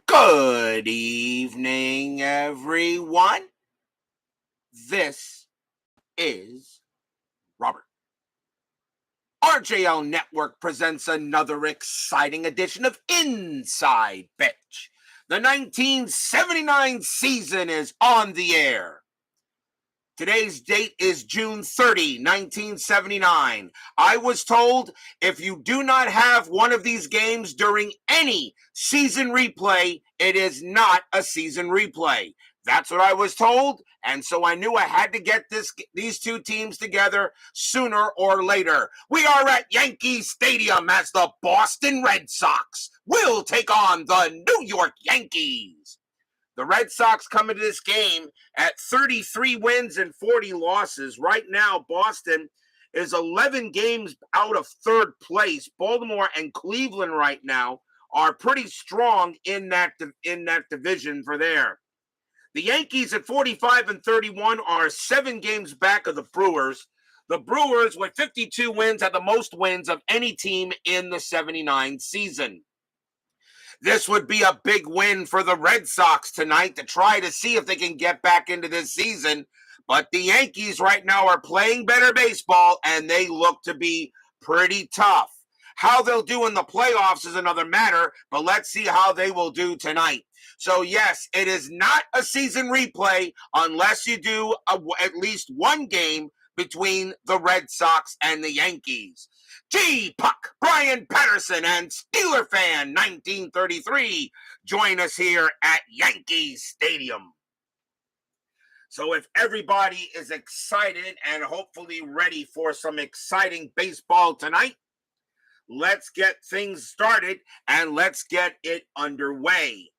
Good evening, everyone. This is Robert. RJL Network presents another exciting edition of Inside Pitch. The 1979 season is on the air. Today's date is June 30, 1979. I was told if you do not have one of these games during any season replay, it is not a season replay. That's what I was told, and so I knew I had to get these two teams together sooner or later. We are at Yankee Stadium as the Boston Red Sox will take on the New York Yankees. The Red Sox come into this game at 33 wins and 40 losses. Right now, Boston is 11 games out of third place. Baltimore and Cleveland right now are pretty strong in that division for there. The Yankees at 45 and 31 are 7 games back of the Brewers. The Brewers, with 52 wins, have the most wins of any team in the 79 season. This would be a big win for the Red Sox tonight to try to see if they can get back into this season. But the Yankees right now are playing better baseball, and they look to be pretty tough. How they'll do in the playoffs is another matter, but let's see how they will do tonight. So, yes, it is not a season replay unless you do at least one game between the Red Sox and the Yankees. Puck, Brian Patterson, and Steeler fan 1933 join us here at Yankee Stadium. So if everybody is excited and hopefully ready for some exciting baseball tonight, let's get things started and let's get it underway.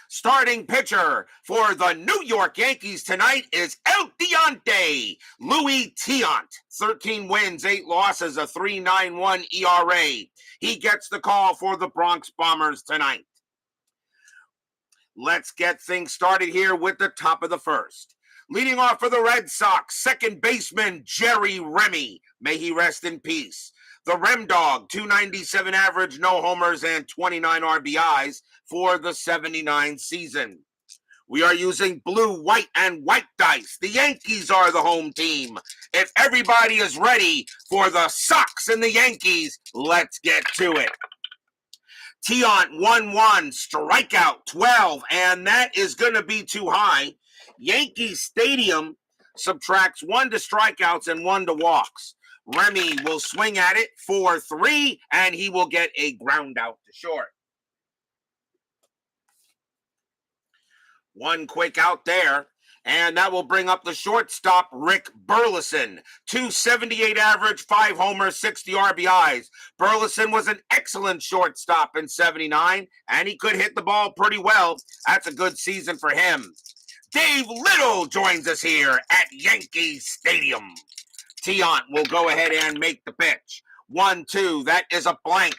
Starting pitcher for the New York Yankees tonight is El Tiante, Louis Tiant. 13 wins, 8 losses, a 3.91 ERA. He gets the call for the Bronx Bombers tonight. Let's get things started here with the top of the first. Leading off for the Red Sox, second baseman Jerry Remy. May he rest in peace. The Rem Dog, 297 average, no homers, and 29 RBIs for the 79 season. We are using blue, white, and white dice. The Yankees are the home team. If everybody is ready for the Sox and the Yankees, let's get to it. Tiant 1-1, strikeout 12, and that is going to be too high. Yankee Stadium subtracts 1 to strikeouts and 1 to walks. Remy will swing at it for 3, and he will get a ground out to short. One quick out there, and that will bring up the shortstop, Rick Burleson. 278 average, 5 homers, 60 RBIs. Burleson was an excellent shortstop in 79, and he could hit the ball pretty well. That's a good season for him. Dave Little joins us here at Yankee Stadium. Tiant will go ahead and make the pitch. 1-2, that is a blank.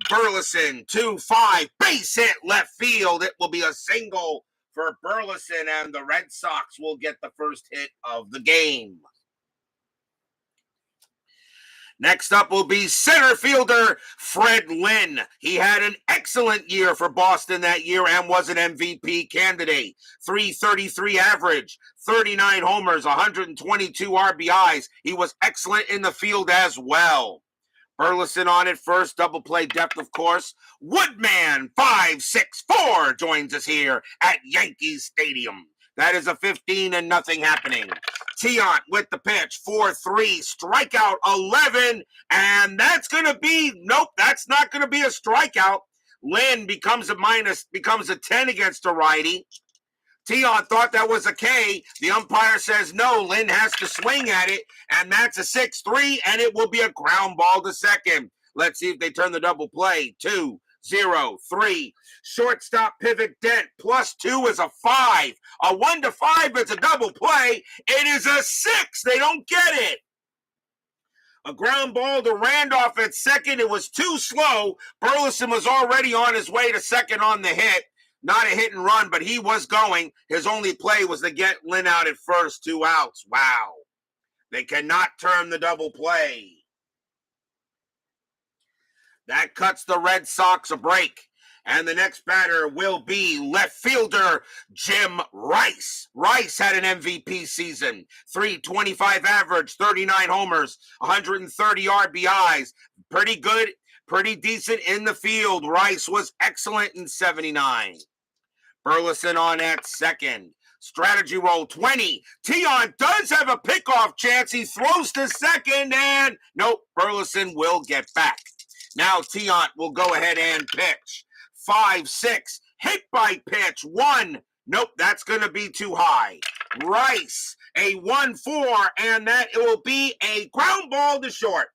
Burleson, 2-5, base hit left field. It will be a single for Burleson, and the Red Sox will get the first hit of the game. Next up will be center fielder Fred Lynn. He had an excellent year for Boston that year and was an MVP candidate. 333 average, 39 homers, 122 RBIs. He was excellent in the field as well. Burleson on it first, double play depth, of course. Woodman 564 joins us here at Yankee Stadium. That is a 15-0 happening. Tiant with the pitch, 4-3, strikeout 11, and that's going to be, nope, that's not going to be a strikeout. Lynn becomes a 10 against a righty. Tiant thought that was a K. The umpire says no, Lynn has to swing at it, and that's a 6-3, and it will be a ground ball to second. Let's see if they turn the double play. 2-0-3. Shortstop pivot dent. +2 is a 5. A 1 to 5 is a double play. It is a 6. They don't get it. A ground ball to Randolph at second. It was too slow. Burleson was already on his way to second on the hit. Not a hit and run, but he was going. His only play was to get Lynn out at first, 2 outs. Wow. They cannot turn the double play. That cuts the Red Sox a break. And the next batter will be left fielder Jim Rice. Rice had an MVP season, 325 average, 39 homers, 130 RBIs. Pretty good, pretty decent in the field. Rice was excellent in 79. Burleson on at second. Strategy roll 20. Tiant does have a pickoff chance. He throws to second, and nope, Burleson will get back. Now Tiant will go ahead and pitch. 5-6, hit by pitch, 1. Nope, that's going to be too high. Rice, a 1-4, and that it will be a ground ball to short.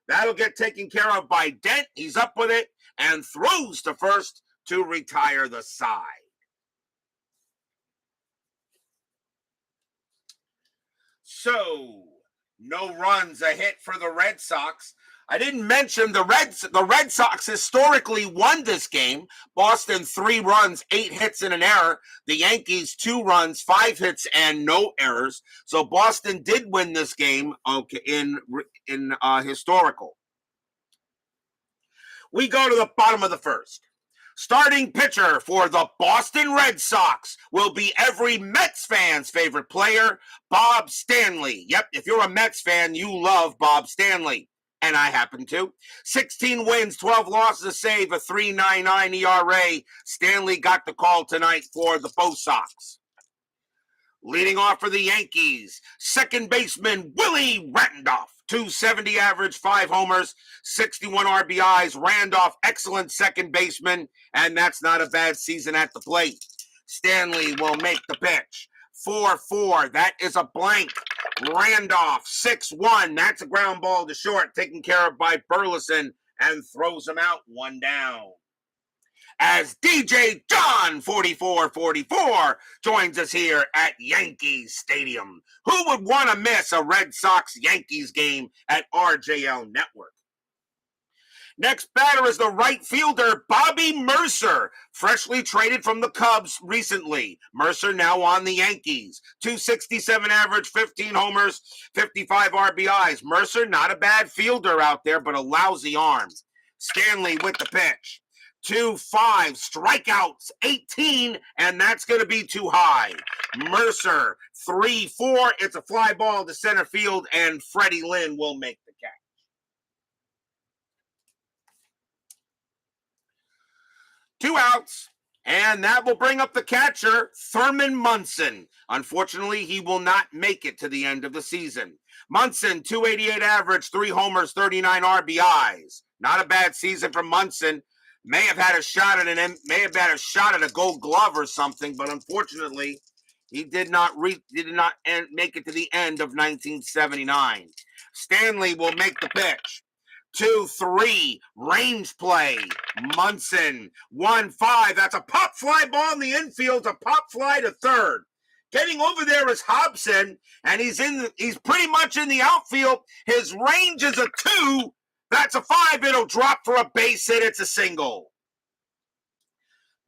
That'll get taken care of by Dent. He's up with it and throws to first to retire the side. So, no runs, a hit for the Red Sox. I didn't mention the Red Sox historically won this game. Boston 3 runs, 8 hits and an error. The Yankees 2 runs, 5 hits and no errors. So Boston did win this game in historical. We go to the bottom of the first. Starting pitcher for the Boston Red Sox will be every Mets fan's favorite player, Bob Stanley. Yep, if you're a Mets fan, you love Bob Stanley. And I happen to. 16 wins, 12 losses, a save, a 3.99 ERA. Stanley got the call tonight for the Bo Sox. Leading off for the Yankees, second baseman Willie Randolph. 270 average, 5 homers, 61 RBIs. Randolph, excellent second baseman, and that's not a bad season at the plate. Stanley will make the pitch. 4-4, that is a blank. Randolph, 6-1, that's a ground ball to short, taken care of by Burleson, and throws him out, 1 down. As DJ John 4444 joins us here at Yankees Stadium. Who would want to miss a Red Sox-Yankees game at RJL Network? Next batter is the right fielder, Bobby Mercer, freshly traded from the Cubs recently. Mercer now on the Yankees. 267 average, 15 homers, 55 RBIs. Mercer, not a bad fielder out there, but a lousy arm. Stanley with the pitch. 2-5, strikeouts, 18, and that's going to be too high. Mercer, 3-4, it's a fly ball to center field, and Freddie Lynn will make the catch. Two outs, and that will bring up the catcher, Thurman Munson. Unfortunately, he will not make it to the end of the season. Munson, 288 average, 3 homers, 39 RBIs. Not a bad season for Munson. May have had a shot at a Gold Glove or something, but unfortunately, he did not make it to the end of 1979. Stanley will make the pitch. 2-3, range play. Munson, 1-5. That's a pop fly ball in the infield, a pop fly to third. Getting over there is Hobson, and he's pretty much in the outfield. His range is a 2. That's a 5. It'll drop for a base hit. It's a single.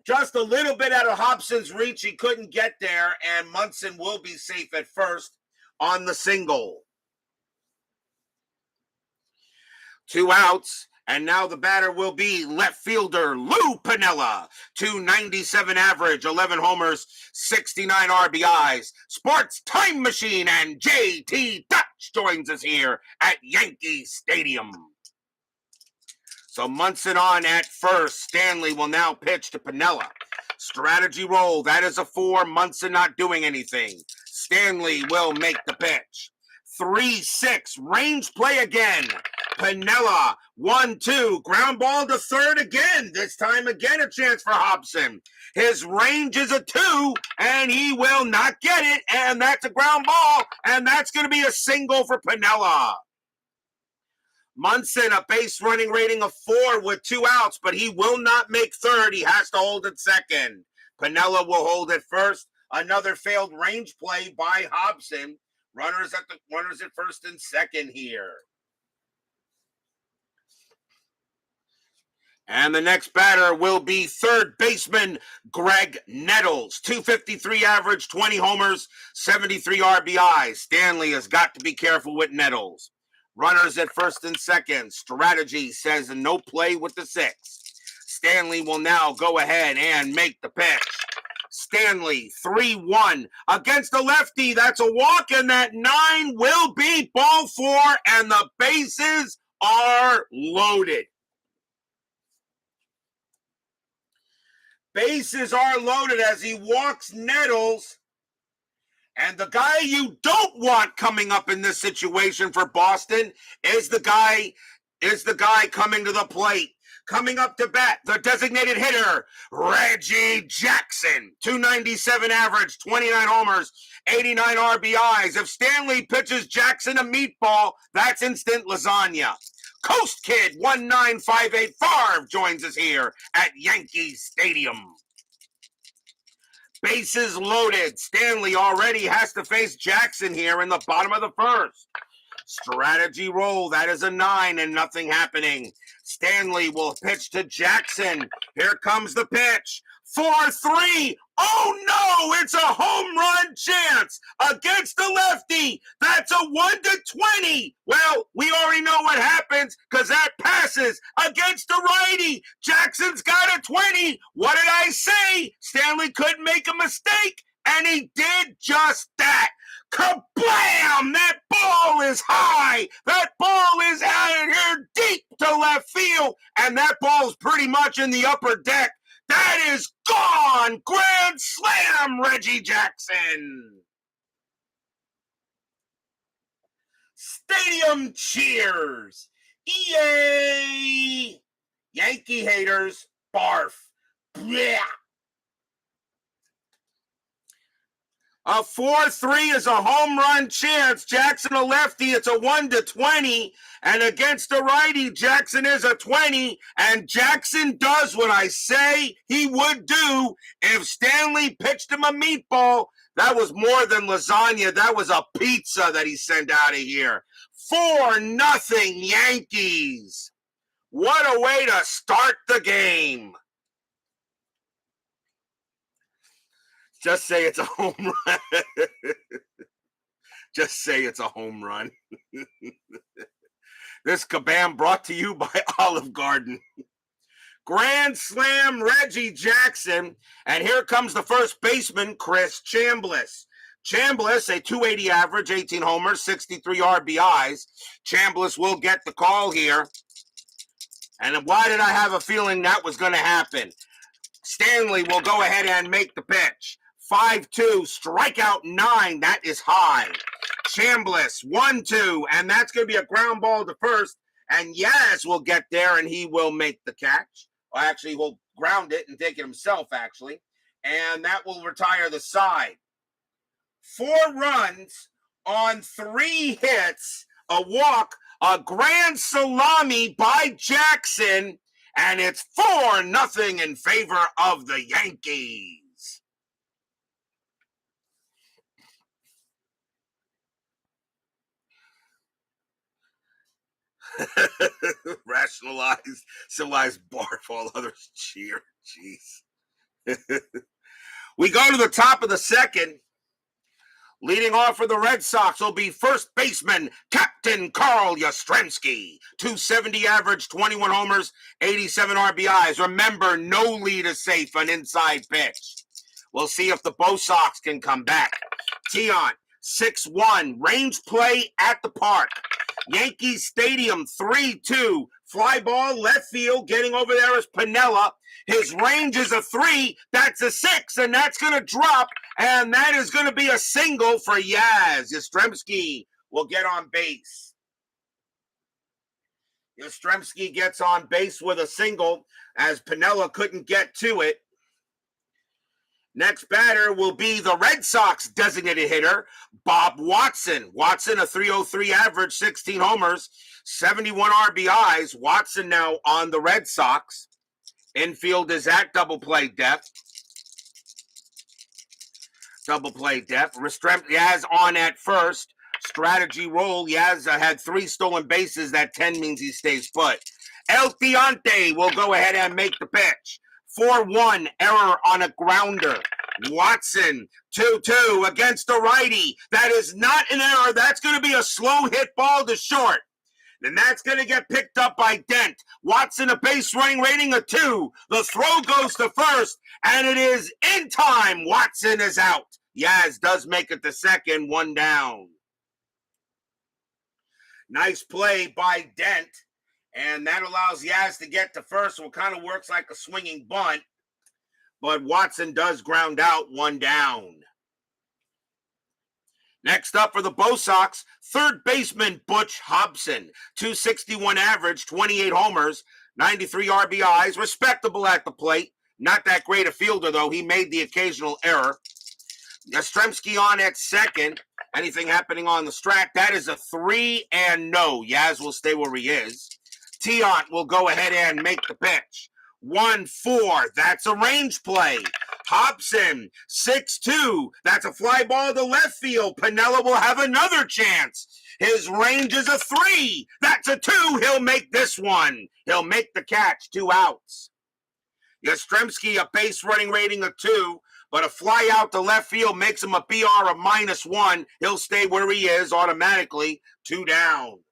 Just a little bit out of Hobson's reach. He couldn't get there, and Munson will be safe at first on the single. 2 outs, and now the batter will be left fielder Lou Piniella. 297 average, 11 homers, 69 RBIs. Sports Time Machine and JT Dutch joins us here at Yankee Stadium. So Munson on at first. Stanley will now pitch to Piniella. Strategy roll. That is a 4. Munson not doing anything. Stanley will make the pitch. 3-6. Range play again. Piniella. 1-2. Ground ball to third again. This time again a chance for Hobson. His range is a 2, and he will not get it. And that's a ground ball. And that's going to be a single for Piniella. Munson, a base running rating of 4 with 2 outs, but he will not make third. He has to hold it second. Piniella will hold it first. Another failed range play by Hobson. Runners at first and second here. And the next batter will be third baseman Greg Nettles. 253 average, 20 homers, 73 RBIs. Stanley has got to be careful with Nettles. Runners at first and second. Strategy says no play with the 6. Stanley will now go ahead and make the pitch. Stanley, 3-1 against the lefty. That's a walk, and that 9 will be ball 4, and the bases are loaded. Bases are loaded as he walks Nettles. And the guy you don't want coming up in this situation for Boston is the guy coming to the plate. Coming up to bat, the designated hitter, Reggie Jackson. 297 average, 29 homers, 89 RBIs. If Stanley pitches Jackson a meatball, that's instant lasagna. Coast Kid 1958 Favre joins us here at Yankee Stadium. Bases loaded. Stanley already has to face Jackson here in the bottom of the first. Strategy roll. That is a 9 and nothing happening. Stanley will pitch to Jackson. Here comes the pitch. 4-3. Oh no, it's a home run chance against the lefty. That's a 1-20. Well, we already know what happens because that passes against the righty. Jackson's got a 20. What did I say? Stanley couldn't make a mistake, and he did just that. Kablam! That ball is high. That ball is out here deep to left field, and that ball's pretty much in the upper deck. That is gone! Grand slam, Reggie Jackson! Stadium cheers! Yay! Yankee haters, barf. Blech. A 4-3 is a home run chance. Jackson a lefty, it's a 1-20. And against the righty, Jackson is a 20. And Jackson does what I say he would do if Stanley pitched him a meatball. That was more than lasagna. That was a pizza that he sent out of here. 4-0 Yankees. What a way to start the game. Just say it's a home run. Just say it's a home run. This kabam brought to you by Olive Garden. Grand slam, Reggie Jackson. And here comes the first baseman, Chris Chambliss. Chambliss, a 280 average, 18 homers, 63 RBIs. Chambliss will get the call here. And why did I have a feeling that was going to happen? Stanley will go ahead and make the pitch. 5-2, strikeout 9. That is high. Chambliss, 1-2, and that's going to be a ground ball to first. And Yaz will get there, and he will make the catch. Well, actually, he'll ground it and take it himself, actually. And that will retire the side. 4 runs on 3 hits, a walk, a grand salami by Jackson, and it's 4-0 in favor of the Yankees. Rationalized, civilized, barf, all others cheer. Jeez. We go to the top of the second. Leading off for the Red Sox will be first baseman, Captain Carl Yastrzemski. 270 average, 21 homers, 87 RBIs. Remember, no lead is safe, an inside pitch. We'll see if the BOS Sox can come back. Tiant, 6-1, range play at the park. Yankees Stadium, 3-2. Fly ball, left field, getting over there is Piniella. His range is a 3. That's a 6, and that's going to drop, and that is going to be a single for Yaz. Yastrzemski will get on base. Yastrzemski gets on base with a single as Piniella couldn't get to it. Next batter will be the Red Sox designated hitter, Bob Watson. Watson, a 303 average, 16 homers, 71 RBIs. Watson now on the Red Sox. Infield is at double play depth. Double play depth. Yaz on at first. Strategy roll. Yaz had 3 stolen bases. That 10 means he stays put. El Tiante will go ahead and make the pitch. 4-1, error on a grounder. Watson, 2-2 against the righty. That is not an error. That's going to be a slow hit ball to short. Then that's going to get picked up by Dent. Watson, a base running rating of 2. The throw goes to first, and it is in time. Watson is out. Yaz does make it to second, 1 down. Nice play by Dent, and that allows Yaz to get to first, so it kind of works like a swinging bunt. But Watson does ground out, 1 down. Next up for the Bo Sox, third baseman Butch Hobson. 261 average, 28 homers, 93 RBIs, respectable at the plate. Not that great a fielder, though. He made the occasional error. Yastrzemski on at second. Anything happening on the strat? That is a 3 and no. Yaz will stay where he is. Tiant will go ahead and make the pitch. 1-4. That's a range play. Hobson, 6-2. That's a fly ball to left field. Piniella will have another chance. His range is a 3. That's a 2. He'll make this one. He'll make the catch. 2 outs. Yastrzemski, a base running rating of 2, but a fly out to left field makes him a BR of -1. He'll stay where he is automatically. 2 down.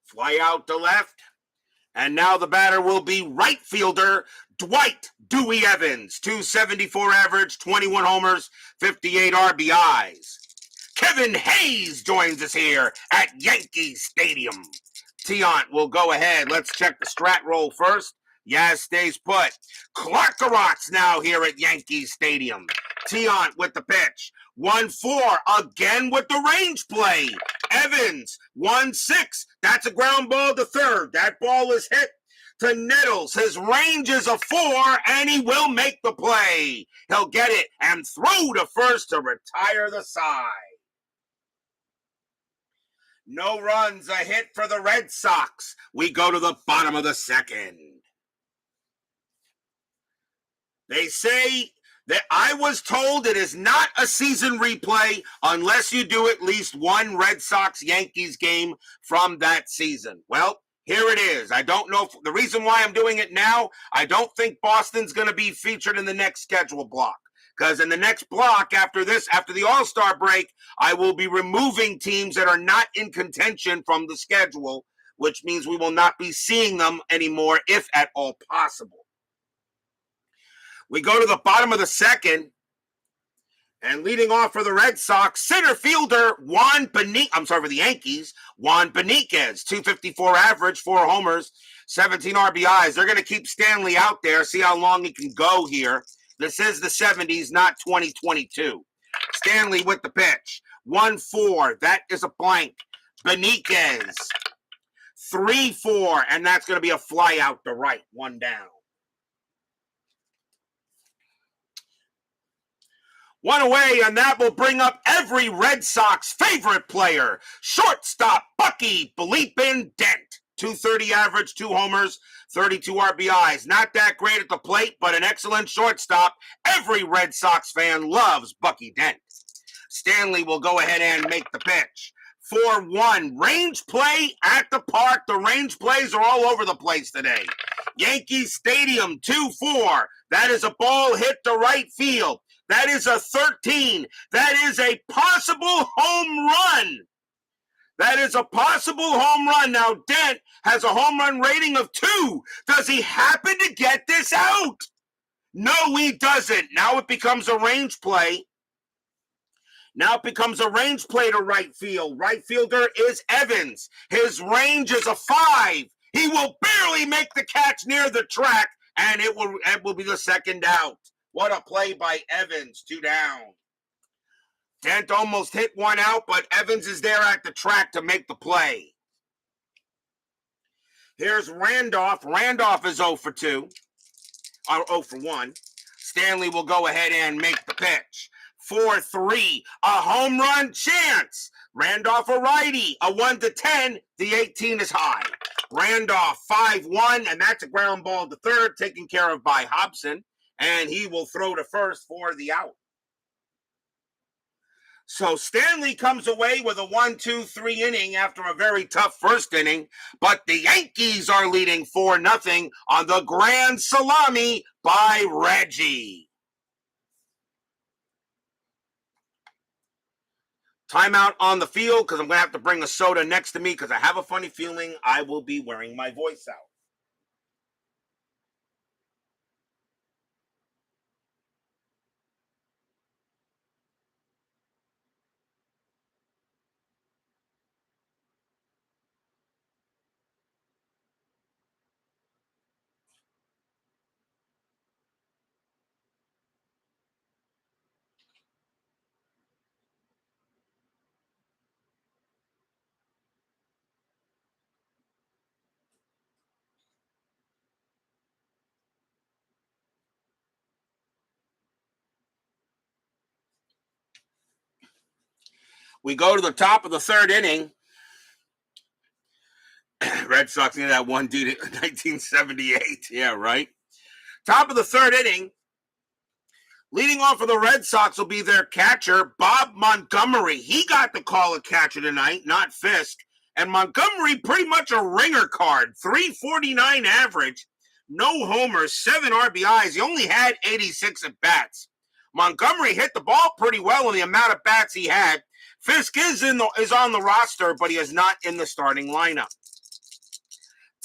Fly out to left. And now the batter will be right fielder Dwight Dewey Evans. 274 average, 21 homers, 58 RBIs. Kevin Hayes joins us here at Yankee Stadium. Tiant will go ahead. Let's check the strat roll first. Yaz stays put. Clark-a-Rot's now here at Yankee Stadium. Tiant with the pitch. 1-4, again with the range play. Evans, 1-6. That's a ground ball to third. That ball is hit to Nettles. His range is a 4, and he will make the play. He'll get it and throw to first to retire the side. No runs, a hit for the Red Sox. We go to the bottom of the second. They say that I was told it is not a season replay unless you do at least one Red Sox-Yankees game from that season. Well, here it is. I don't know the reason why I'm doing it now. I don't think Boston's going to be featured in the next schedule block. Because in the next block after this, after the All-Star break, I will be removing teams that are not in contention from the schedule, which means we will not be seeing them anymore, if at all possible. We go to the bottom of the second, and leading off for the Red Sox, center fielder for the Yankees, Juan Benitez, 254 average, 4 homers, 17 RBIs. They're going to keep Stanley out there, see how long he can go here. This is the 70s, not 2022. Stanley with the pitch. 1-4. That is a blank. Benitez. 3-4. And that's going to be a fly out to right. 1 down. 1 away, and that will bring up every Red Sox favorite player. Shortstop Bucky Bleepin' Dent. 230 average, 2 homers, 32 RBIs. Not that great at the plate, but an excellent shortstop. Every Red Sox fan loves Bucky Dent. Stanley will go ahead and make the pitch. 4-1. Range play at the park. The range plays are all over the place today. Yankee Stadium, 2-4. That is a ball hit to right field. That is a 13. That is a possible home run. That is a possible home run. Now, Dent has a home run rating of 2. Does he happen to get this out? No, he doesn't. Now it becomes a range play. Now it becomes a range play to right field. Right fielder is Evans. His range is a 5. He will barely make the catch near the track, and it will be the second out. What a play by Evans. 2 down. Dent almost hit 1 out, but Evans is there at the track to make the play. Here's Randolph. Randolph is 0 for 2. Or 0 for 1. Stanley will go ahead and make the pitch. 4-3. A home run chance. Randolph a righty. A 1-10. The 18 is high. Randolph 5-1, and that's a ground ball to third, taken care of by Hobson. And he will throw to first for the out. So Stanley comes away with a 1-2-3 inning after a very tough first inning, but the Yankees are leading 4-0 on the grand salami by Reggie. Timeout on the field because I'm going to have to bring a soda next to me because I have a funny feeling I will be wearing my voice out. We go to the top of the third inning. Red Sox needed that one dude in 1978. Yeah, right. Top of the third inning. Leading off for the Red Sox will be their catcher, Bob Montgomery. He got the call of catcher tonight, not Fisk. And Montgomery, pretty much a ringer card. 349 average, no homers, 7 RBIs. He only had 86 at bats. Montgomery hit the ball pretty well in the amount of bats he had. Fisk is on the roster, but he is not in the starting lineup.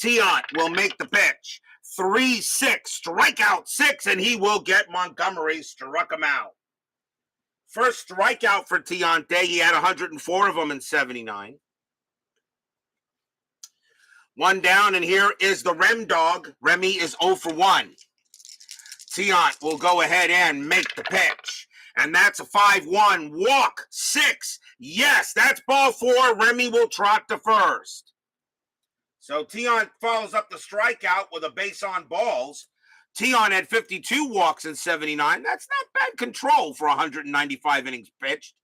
Tiant will make the pitch. 3-6, strikeout 6, and he will get Montgomery. Struck him out. First strikeout for Tiant. He had 104 of them in 79. One down, and here is the Rem dog. Remy is 0 for 1. Tiant will go ahead and make the pitch. And that's a 5-1. Walk 6. Yes, that's ball 4. Remy will trot to first. So Tiant follows up the strikeout with a base on balls. Tiant had 52 walks in 79. That's not bad control for 195 innings pitched.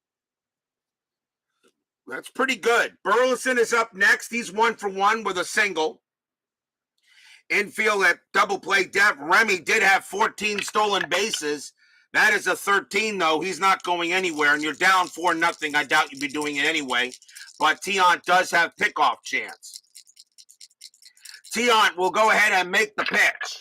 That's pretty good. Burleson is up next. He's 1 for 1 with a single. Infield at double play depth. Remy did have 14 stolen bases. That is a 13, though. He's not going anywhere, and you're down 4-0. I doubt you'd be doing it anyway. But Tiant does have pickoff chance. Tiant will go ahead and make the pitch.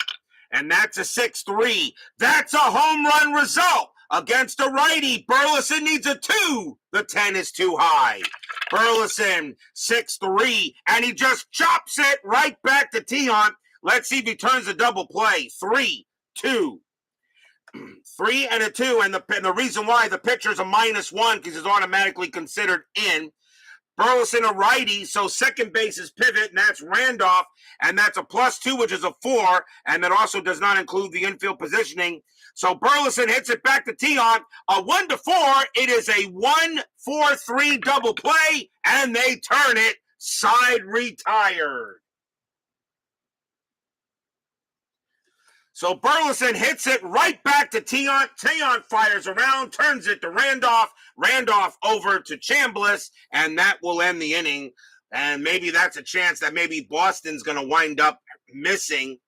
And that's a 6-3. That's a home run result against a righty. Burleson needs a 2. The 10 is too high. Burleson, 6-3. And he just chops it right back to Tiant. Let's see if he turns a double play. 3-2. 3 and a 2. And the reason why the pitcher's a -1 because he's automatically considered in. Burleson a righty, so second base is pivot, and that's Randolph, and that's a +2, which is a 4, and that also does not include the infield positioning. So Burleson hits it back to Tiant, a 1-4. It is a 1-4-3 double play, and they turn it side retired. So Burleson hits it right back to Tiant. Tiant fires around, turns it to Randolph. Randolph over to Chambliss, and that will end the inning. And maybe that's a chance that maybe Boston's going to wind up missing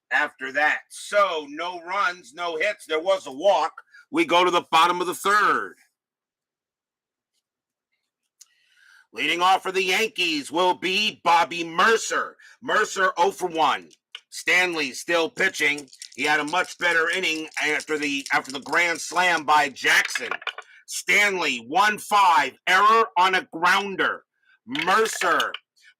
after that. So no runs, no hits. There was a walk. We go to the bottom of the third. Leading off for the Yankees will be Bobby Mercer. Mercer 0 for 1. Stanley still pitching. He had a much better inning after the grand slam by Jackson. Stanley 1-5, error on a grounder. Mercer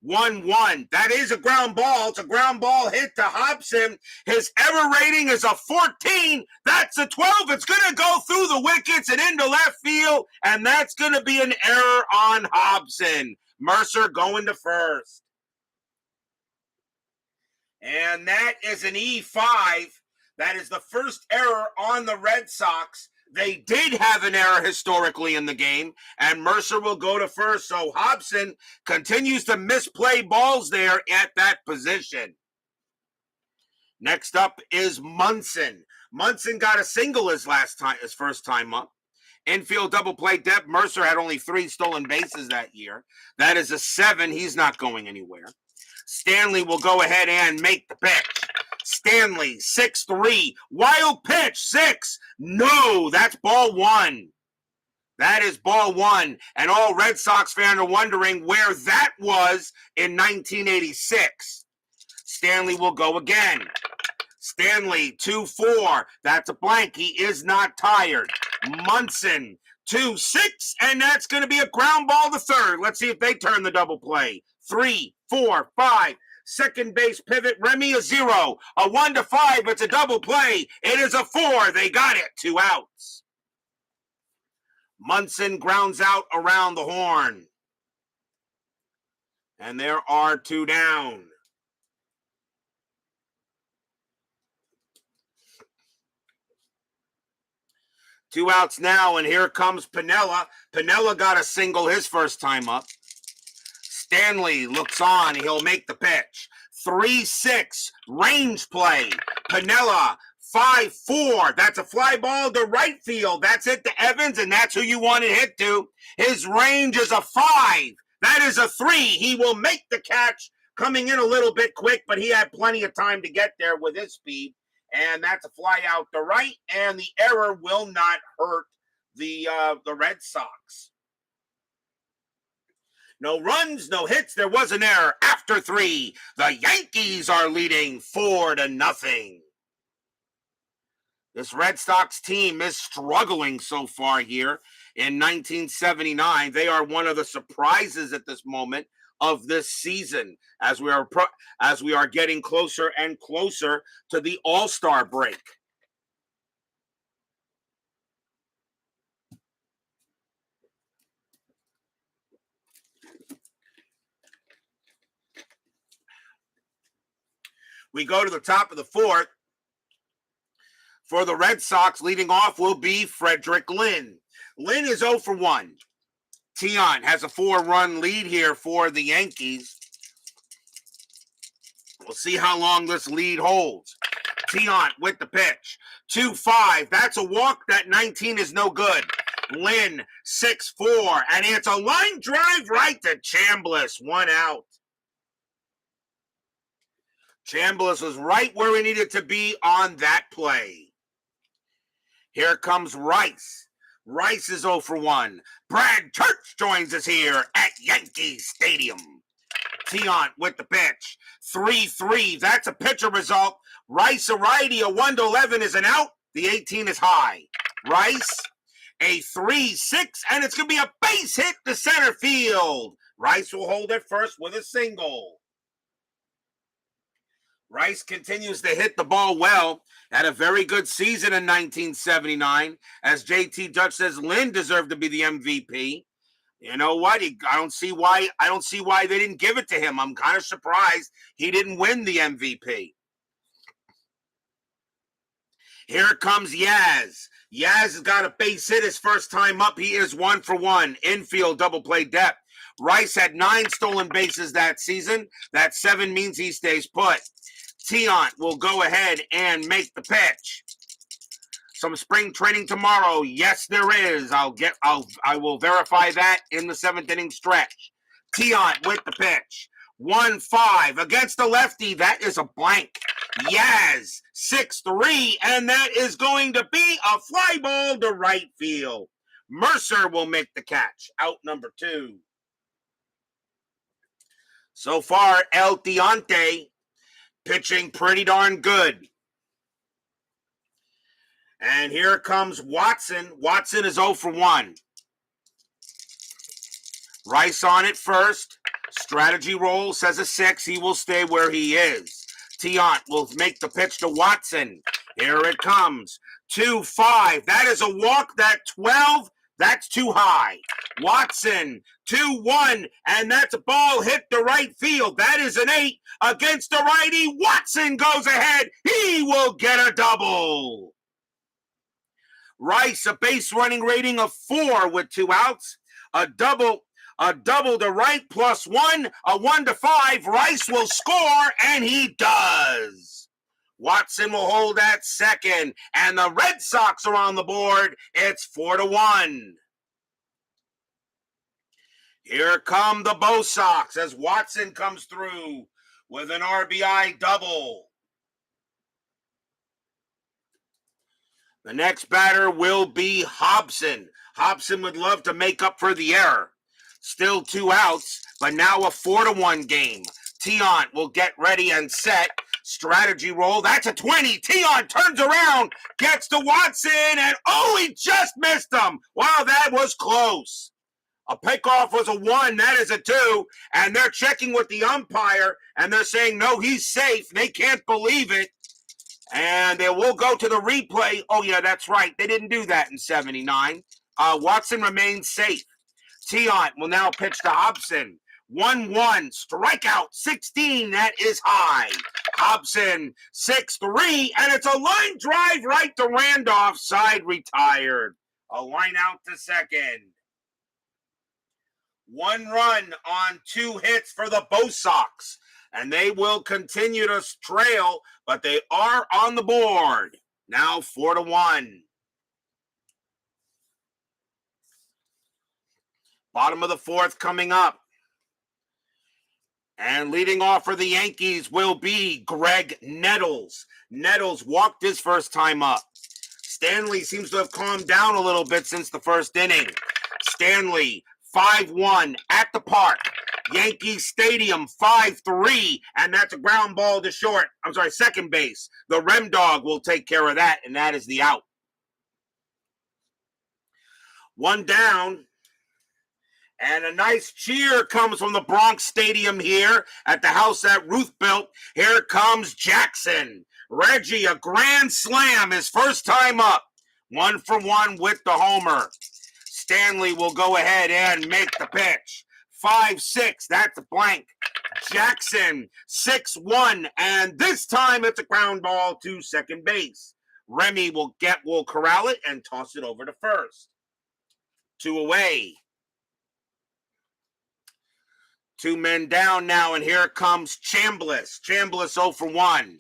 1-1. That is a ground ball. It's a ground ball hit to Hobson. His error rating is a 14. That's a 12. It's going to go through the wickets and into left field, and that's going to be an error on Hobson. Mercer going to first. And that is an E5. That is the first error on the Red Sox. They did have an error historically in the game, and Mercer will go to first. So Hobson continues to misplay balls there at that position. Next up is Munson. Munson got a single his first time up. Infield double play depth. Mercer had only 3 stolen bases that year. That is a 7. He's not going anywhere. Stanley will go ahead and make the pitch. Stanley, 6-3. Wild pitch, 6. No, that's ball 1. That is ball 1. And all Red Sox fans are wondering where that was in 1986. Stanley will go again. Stanley, 2-4. That's a blank. He is not tired. Munson, 2-6, and that's going to be a ground ball to third. Let's see if they turn the double play. 3, 4, 5. Second base pivot, Remy a 0. A 1-5, it's a double play. It is a 4. They got it. 2 outs. Munson grounds out around the horn. And there are 2 down. Two outs now, and here comes Piniella. Piniella got a single his first time up. Stanley looks on. He'll make the pitch. 3-6, range play. Piniella, 5-4. That's a fly ball to right field. That's it to Evans, and that's who you want to hit to. His range is a 5. That is a 3. He will make the catch, coming in a little bit quick, but he had plenty of time to get there with his speed. And that's a fly out to right, and the error will not hurt the Red Sox. No runs, no hits. There was an error. After 3, the Yankees are leading 4-0. This Red Sox team is struggling so far here in 1979. They are one of the surprises at this moment of this season as we are getting closer and closer to the All-Star break. We go to the top of the 4th. For the Red Sox, leading off will be Frederick Lynn. Lynn is 0 for 1. Tiant has a 4-run lead here for the Yankees. We'll see how long this lead holds. Tiant with the pitch. 2-5. That's a walk. That 19 is no good. Lynn, 6-4. And it's a line drive right to Chambliss. 1 out. Chambliss was right where he needed to be on that play. Here comes Rice. Rice is 0 for 1. Brad Church joins us here at Yankee Stadium. Tiant with the pitch. 3-3. That's a pitcher result. Rice a righty. A 1-11 is an out. The 18 is high. Rice, a 3-6, and it's going to be a base hit to center field. Rice will hold it first with a single. Rice continues to hit the ball well. Had a very good season in 1979. As JT Dutch says, Lynn deserved to be the MVP. You know what? I don't see why they didn't give it to him. I'm kind of surprised he didn't win the MVP. Here comes Yaz. Yaz has got a base hit his first time up. He is 1 for 1. Infield double play depth. Rice had 9 stolen bases that season. That 7 means he stays put. Tiant will go ahead and make the pitch. Some spring training tomorrow. Yes, there is. I will verify that in the 7th inning stretch. Tiant with the pitch. 1-5 against the lefty. That is a blank. Yaz, 6-3, and that is going to be a fly ball to right field. Mercer will make the catch. Out number 2. So far, El Tiante pitching pretty darn good. And here comes Watson. Watson is 0 for 1. Rice on it first. Strategy roll says a 6. He will stay where he is. Tiant will make the pitch to Watson. Here it comes. 2-5. That is a walk. That 12. That's too high. Watson, 2-1, and that's a ball hit to right field. That is an 8 against the righty. Watson goes ahead. He will get a double. Rice, a base running rating of 4 with 2 outs. A double to right +1, a 1-5. Rice will score, and he does. Watson will hold at second, and the Red Sox are on the board. It's 4-1. Here come the Bo Sox as Watson comes through with an RBI double. The next batter will be Hobson. Hobson would love to make up for the error. Still 2 outs, but now a 4-1 game. Tiant will get ready and set. Strategy roll. That's a 20. Tiant turns around, gets to Watson, and he just missed him. Wow, that was close. A pickoff was a 1. That is a 2. And they're checking with the umpire, and they're saying, no, he's safe. They can't believe it. And they will go to the replay. Oh, yeah, that's right. They didn't do that in 79. Watson remains safe. Tiant will now pitch to Hobson. 1-1, strikeout 16, that is high. Hobson 6-3, and it's a line drive right to Randolph, side retired. A line out to second. 1 run on 2 hits for the Bo Sox, and they will continue to trail, but they are on the board. Now 4-1. Bottom of the 4th coming up. And leading off for the Yankees will be Greg Nettles. Nettles walked his first time up. Stanley seems to have calmed down a little bit since the first inning. Stanley, 5-1 at the park. Yankee Stadium, 5-3, and that's a ground ball to second base. The Rem Dog will take care of that, and that is the out. 1 down. And a nice cheer comes from the Bronx Stadium here at the house that Ruth built. Here comes Jackson. Reggie, a grand slam, his first time up. 1 for 1 with the homer. Stanley will go ahead and make the pitch. 5-6, that's a blank. Jackson, 6-1, and this time it's a ground ball to second base. Remy will corral it and toss it over to first. 2 away. 2 men down now, and here comes Chambliss. Chambliss 0 for 1.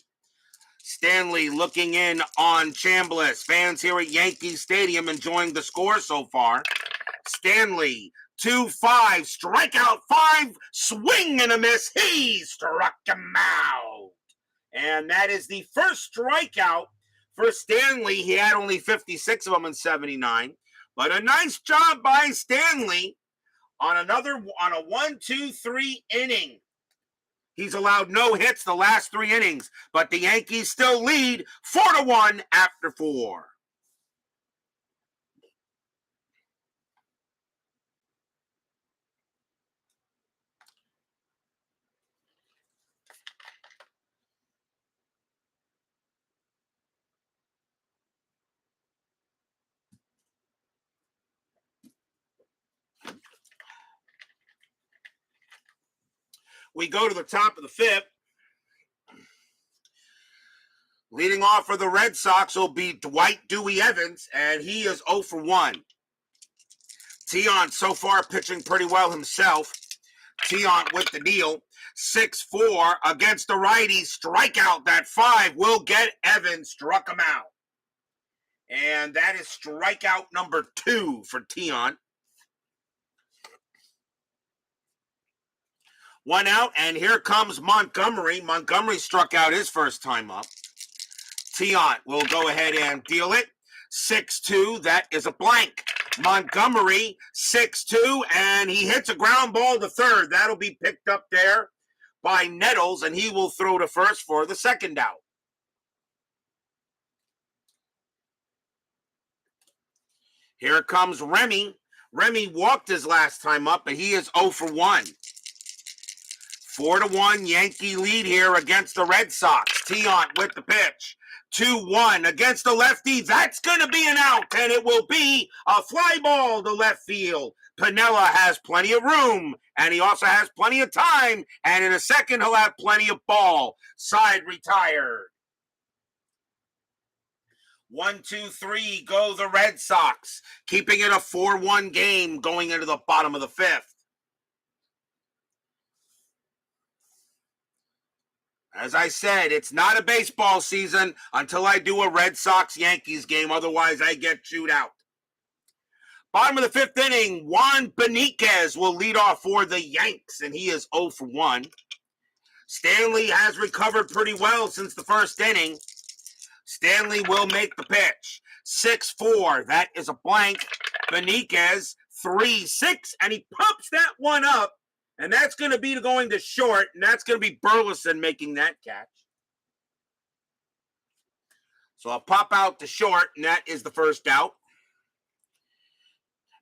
Stanley looking in on Chambliss. Fans here at Yankee Stadium enjoying the score so far. Stanley, 2-5, strikeout 5, swing and a miss. He struck him out. And that is the first strikeout for Stanley. He had only 56 of them in 79. But a nice job by Stanley. On a 1-2-3 inning. He's allowed no hits the last 3 innings, but the Yankees still lead 4-1 after 4. We go to the top of the 5th. Leading off for the Red Sox will be Dwight Dewey Evans, and he is 0 for 1. Tiant so far pitching pretty well himself. Tiant with the deal. 6-4 against the righty. Strikeout, that 5 will get Evans. Struck him out. And that is strikeout number 2 for Tiant. 1 out, and here comes Montgomery. Montgomery struck out his first time up. Tiant will go ahead and deal it. 6-2, that is a blank. Montgomery, 6-2, and he hits a ground ball to third. That'll be picked up there by Nettles, and he will throw to first for the second out. Here comes Remy. Remy walked his last time up, and he is 0 for 1. 4-1 Yankee lead here against the Red Sox. Tiant with the pitch. 2-1 against the lefty. That's going to be an out, and it will be a fly ball to left field. Piniella has plenty of room, and he also has plenty of time, and in a second he'll have plenty of ball. Side retired. 1-2-3 go the Red Sox, keeping it a 4-1 game going into the bottom of the 5th. As I said, it's not a baseball season until I do a Red Sox-Yankees game. Otherwise, I get chewed out. Bottom of the 5th inning, Juan Beniquez will lead off for the Yanks, and he is 0 for 1. Stanley has recovered pretty well since the first inning. Stanley will make the pitch. 6-4, that is a blank. Beniquez, 3-6, and he pops that one up. And that's going to be going to short, and that's going to be Burleson making that catch. So I'll pop out to short, and that is the first out.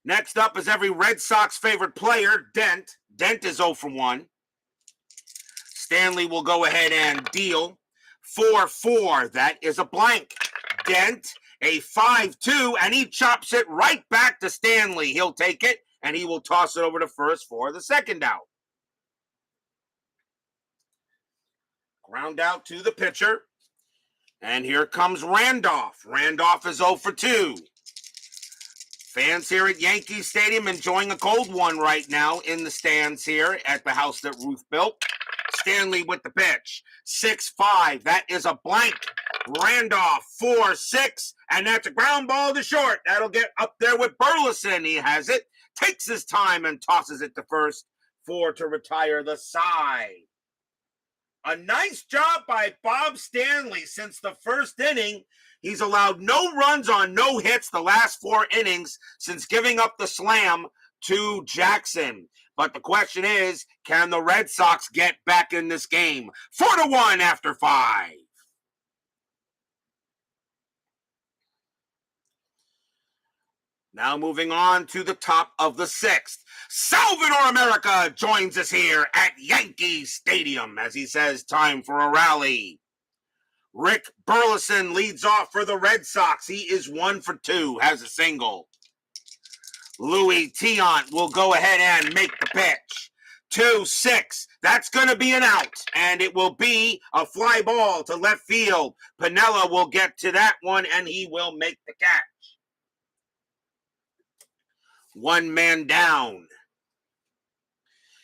Next up is every Red Sox favorite player, Dent. Dent is 0 for 1. Stanley will go ahead and deal. 4-4, that is a blank. Dent, a 5-2, and he chops it right back to Stanley. He'll take it, and he will toss it over to first for the second out. Ground out to the pitcher. And here comes Randolph. Randolph is 0 for 2. Fans here at Yankee Stadium enjoying a cold one right now in the stands here at the house that Ruth built. Stanley with the pitch. 6-5. That is a blank. Randolph 4-6. And that's a ground ball to short. That'll get up there with Burleson. He has it. Takes his time and tosses it to first to retire the side. A nice job by Bob Stanley since the first inning. He's allowed no runs on no hits the last 4 innings since giving up the slam to Jackson. But the question is, can the Red Sox get back in this game? 4-1 after 5. Now moving on to the top of the 6th. Salvador America joins us here at Yankee Stadium as he says time for a rally. Rick Burleson leads off for the Red Sox. He is 1 for 2, has a single. Louis Tiant will go ahead and make the pitch. 2-6. That's going to be an out, and it will be a fly ball to left field. Piniella will get to that one, and he will make the catch. 1 man down.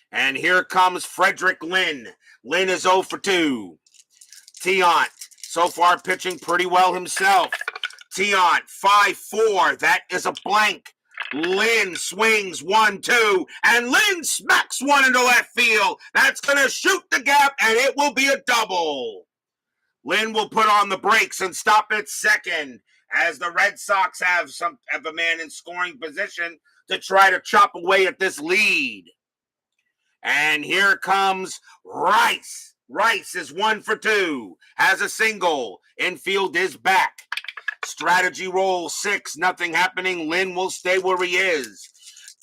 And here comes Frederick Lynn. Lynn is 0 for 2. Tiant, so far pitching pretty well himself. Tiant, 5-4. That is a blank. Lynn swings 1-2, and Lynn smacks one into left field. That's going to shoot the gap, and it will be a double. Lynn will put on the brakes and stop at second as the Red Sox have a man in scoring position to try to chop away at this lead. And here comes Rice. Rice is 1 for 2, has a single. Infield is back. Strategy roll 6, nothing happening. Lynn will stay where he is.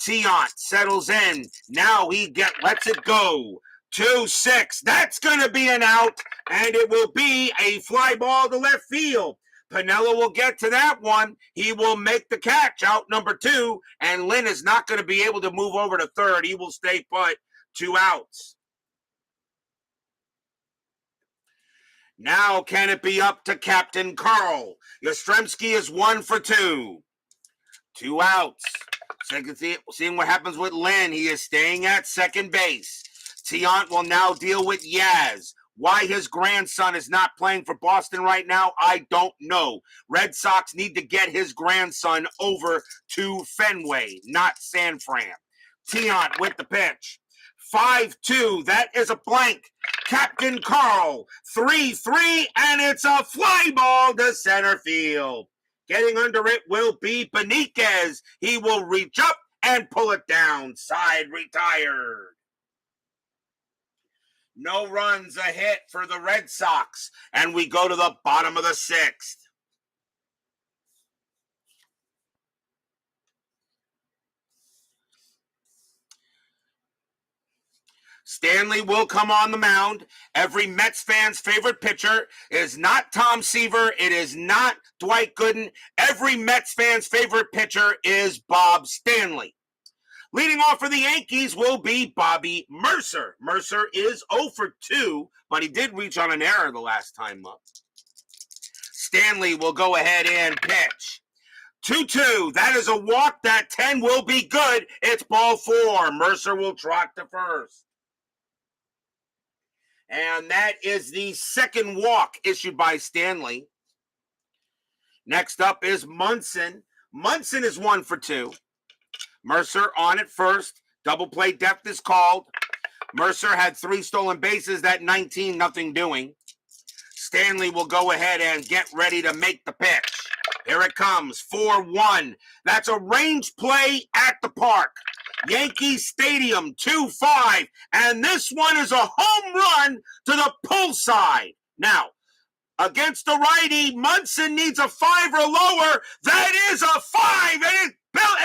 Tiant settles in. Now he lets it go. 2-6. That's going to be an out, and it will be a fly ball to left field. Piniella will get to that one. He will make the catch, out number 2, and Lynn is not going to be able to move over to third. He will stay put. 2 outs. Now can it be up to Captain Carl? Yastrzemski is 1 for 2. 2 outs. Seeing what happens with Lynn. He is staying at second base. Tiant will now deal with Yaz. Why his grandson is not playing for Boston right now, I don't know. Red Sox need to get his grandson over to Fenway, not San Fran. Tiant with the pitch. 5-2, that is a blank. Captain Carl, 3-3, and it's a fly ball to center field. Getting under it will be Beniquez. He will reach up and pull it down. Side retired. No runs, a hit for the Red Sox, and we go to the bottom of the 6th. Stanley will come on the mound. Every Mets fan's favorite pitcher is not Tom Seaver. It is not Dwight Gooden. Every Mets fan's favorite pitcher is Bob Stanley. Leading off for the Yankees will be Bobby Mercer. Mercer is 0 for 2, but he did reach on an error the last time up. Stanley will go ahead and pitch. 2-2. That is a walk. That 10 will be good. It's ball 4. Mercer will trot to first. And that is the second walk issued by Stanley. Next up is Munson. Munson is 1 for 2. Mercer on at first. Double play depth is called. Mercer had 3 stolen bases, that 19, nothing doing. Stanley will go ahead and get ready to make the pitch. Here it comes, 4-1. That's a range play at the park. Yankee Stadium, 2-5. And this one is a home run to the pull side. Now, Against the righty, Munson needs a 5 or lower. That is a 5, and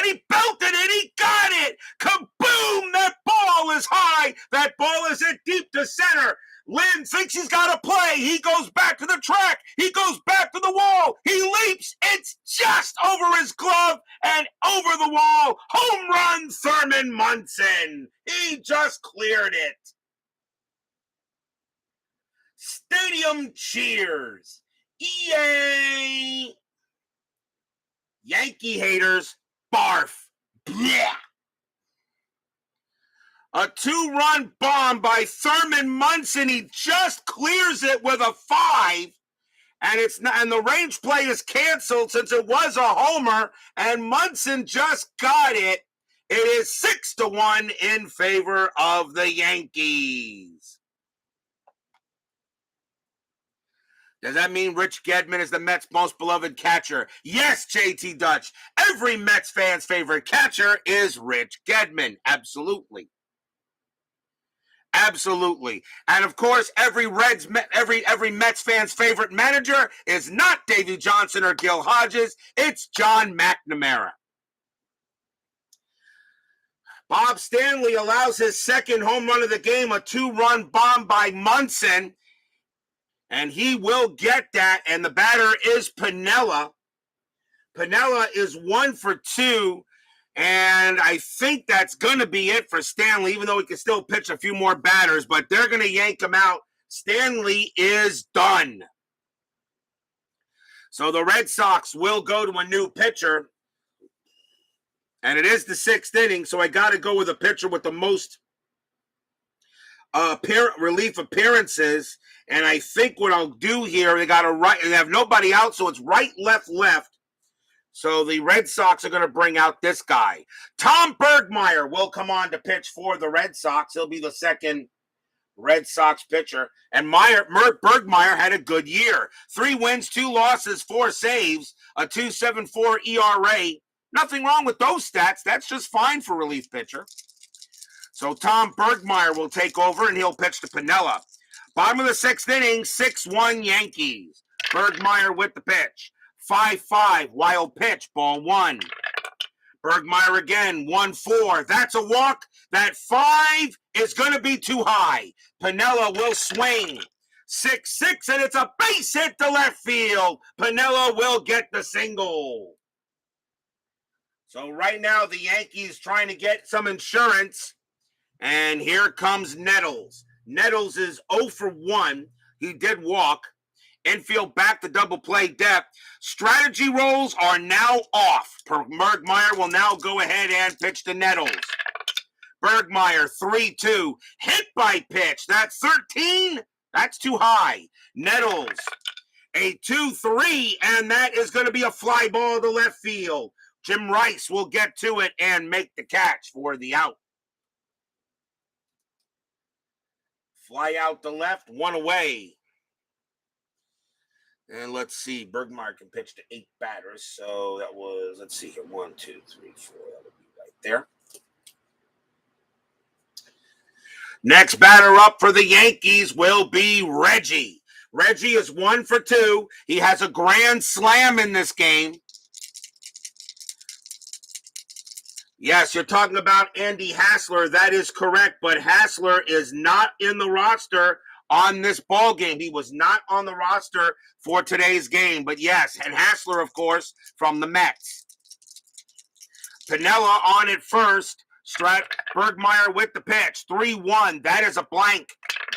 he belted it. He got it. Kaboom! That ball is high. That ball is hit deep to center. Lynn thinks he's got to play. He goes back to the track. He goes back to the wall. He leaps. It's just over his glove and over the wall. Home run, Thurman Munson. He just cleared it. Stadium cheers. EA. Yankee haters, barf. Blech. A 2-run bomb by Thurman Munson. He just clears it with a 5. And the range play is canceled since it was a homer. And Munson just got it. It is 6-1 in favor of the Yankees. Does that mean Rich Gedman is the Mets' most beloved catcher? Yes, JT Dutch. Every Mets fan's favorite catcher is Rich Gedman. Absolutely. Absolutely. And of course, every Mets fan's favorite manager is not Davey Johnson or Gil Hodges. It's John McNamara. Bob Stanley allows his second home run of the game, a 2-run bomb by Munson. And he will get that. And the batter is Piniella. Piniella is 1 for 2. And I think that's going to be it for Stanley, even though he can still pitch a few more batters. But they're going to yank him out. Stanley is done. So the Red Sox will go to a new pitcher. And it is the 6th inning, so I got to go with a pitcher with the most relief appearances. And I think what I'll do here, they have nobody out, so it's right, left. So the Red Sox are going to bring out this guy. Tom Bergmeyer will come on to pitch for the Red Sox. He'll be the second Red Sox pitcher. And Bergmeyer had a good year. 3 wins, 2 losses, 4 saves, a 2.74 ERA. Nothing wrong with those stats. That's just fine for relief pitcher. So Tom Bergmeyer will take over, and he'll pitch to Piniella. Bottom of the 6th inning, 6-1 Yankees. Bergmeyer with the pitch. 5-5, wild pitch, ball 1. Bergmeyer again, 1-4. That's a walk. That 5 is going to be too high. Piniella will swing. 6-6, and it's a base hit to left field. Piniella will get the single. So right now, the Yankees trying to get some insurance. And here comes Nettles. Nettles is 0 for 1. He did walk. Infield back to double play depth. Strategy rolls are now off. Bergmeyer will now go ahead and pitch to Nettles. Bergmeyer, 3-2. Hit by pitch. That's 13. That's too high. Nettles, a 2-3, and that is going to be a fly ball to left field. Jim Rice will get to it and make the catch for the out. Fly out to left, 1 away. And let's see, Bergmeyer can pitch to 8 batters. So that was, let's see here, 1, 2, 3, 4. That would be right there. Next batter up for the Yankees will be Reggie. Reggie is 1 for 2. He has a grand slam in this game. Yes, you're talking about Andy Hassler. That is correct, but Hassler is not in the roster on this ball game. He was not on the roster for today's game, but yes, and Hassler, of course, from the Mets. Piniella on it first. Bergmeyer with the pitch. 3-1. That is a blank.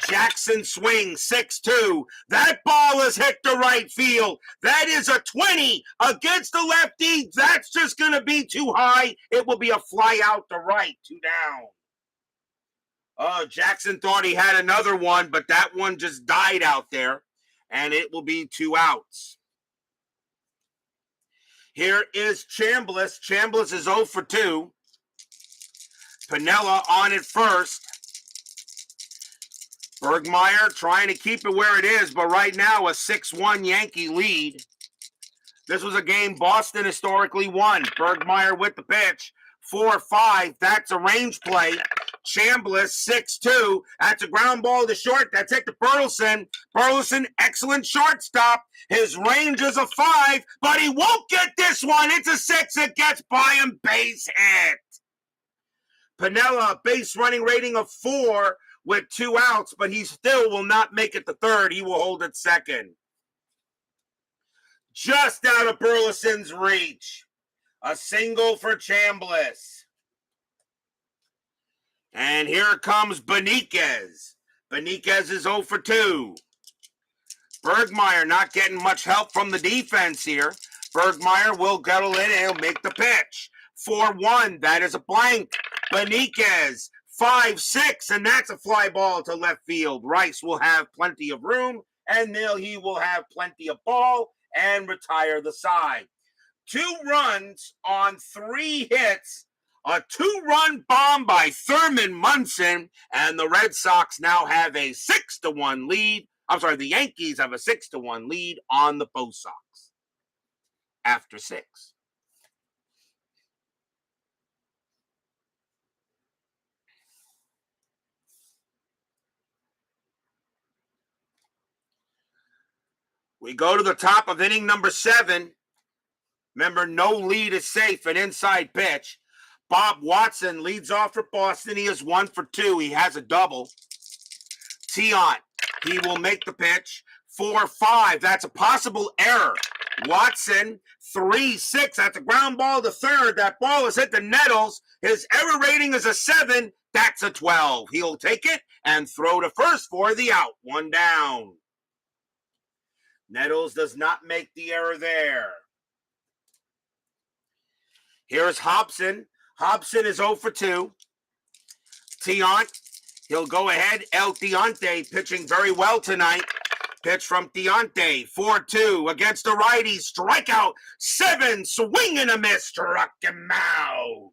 Jackson swings. 6-2. That ball is hit to right field. That is a 20 against the lefty. That's just going to be too high. It will be a fly out to right. 2 down. Jackson thought he had another one, but that one just died out there, and it will be 2 outs. Here is Chambliss. Chambliss is 0 for 2. Piniella on it first. Bergmeyer trying to keep it where it is, but right now a 6-1 Yankee lead. This was a game Boston historically won. Bergmeyer with the pitch. 4-5. That's a range play. Chambliss, 6-2. That's a ground ball to short. That's it to Burleson. Burleson, excellent shortstop. His range is a 5, but he won't get this one. It's a 6. It gets by him. Base hit. Piniella, base running rating of 4 with 2 outs, but he still will not make it to third. He will hold it second. Just out of Burleson's reach. A single for Chambliss. And here comes Beniquez. Beniquez is 0 for 2. Bergmeyer not getting much help from the defense here. Bergmeyer will gettle in and he'll make the pitch. 4-1, that is a blank. Beniquez, 5-6, and that's a fly ball to left field. Rice will have plenty of room, and he will have plenty of ball and retire the side. 2 runs on 3 hits. A 2-run bomb by Thurman Munson, and the Red Sox now have a 6-1 lead. I'm sorry, the Yankees have a 6-1 lead on the Bo Sox after 6. We go to the top of inning number 7. Remember, no lead is safe, an inside pitch. Bob Watson leads off for Boston. He is 1 for 2. He has a double. Tiant, he will make the pitch. 4-5, that's a possible error. Watson, 3-6, that's a ground ball to third. That ball is hit the Nettles. His error rating is a 7. That's a 12. He'll take it and throw to first for the out. 1 down. Nettles does not make the error there. Here's Hobson. Hobson is 0 for 2. Tiant, he'll go ahead. El Tiante pitching very well tonight. Pitch from Tiante, 4-2 against a righty. Strikeout, 7, swing and a miss, struck him out.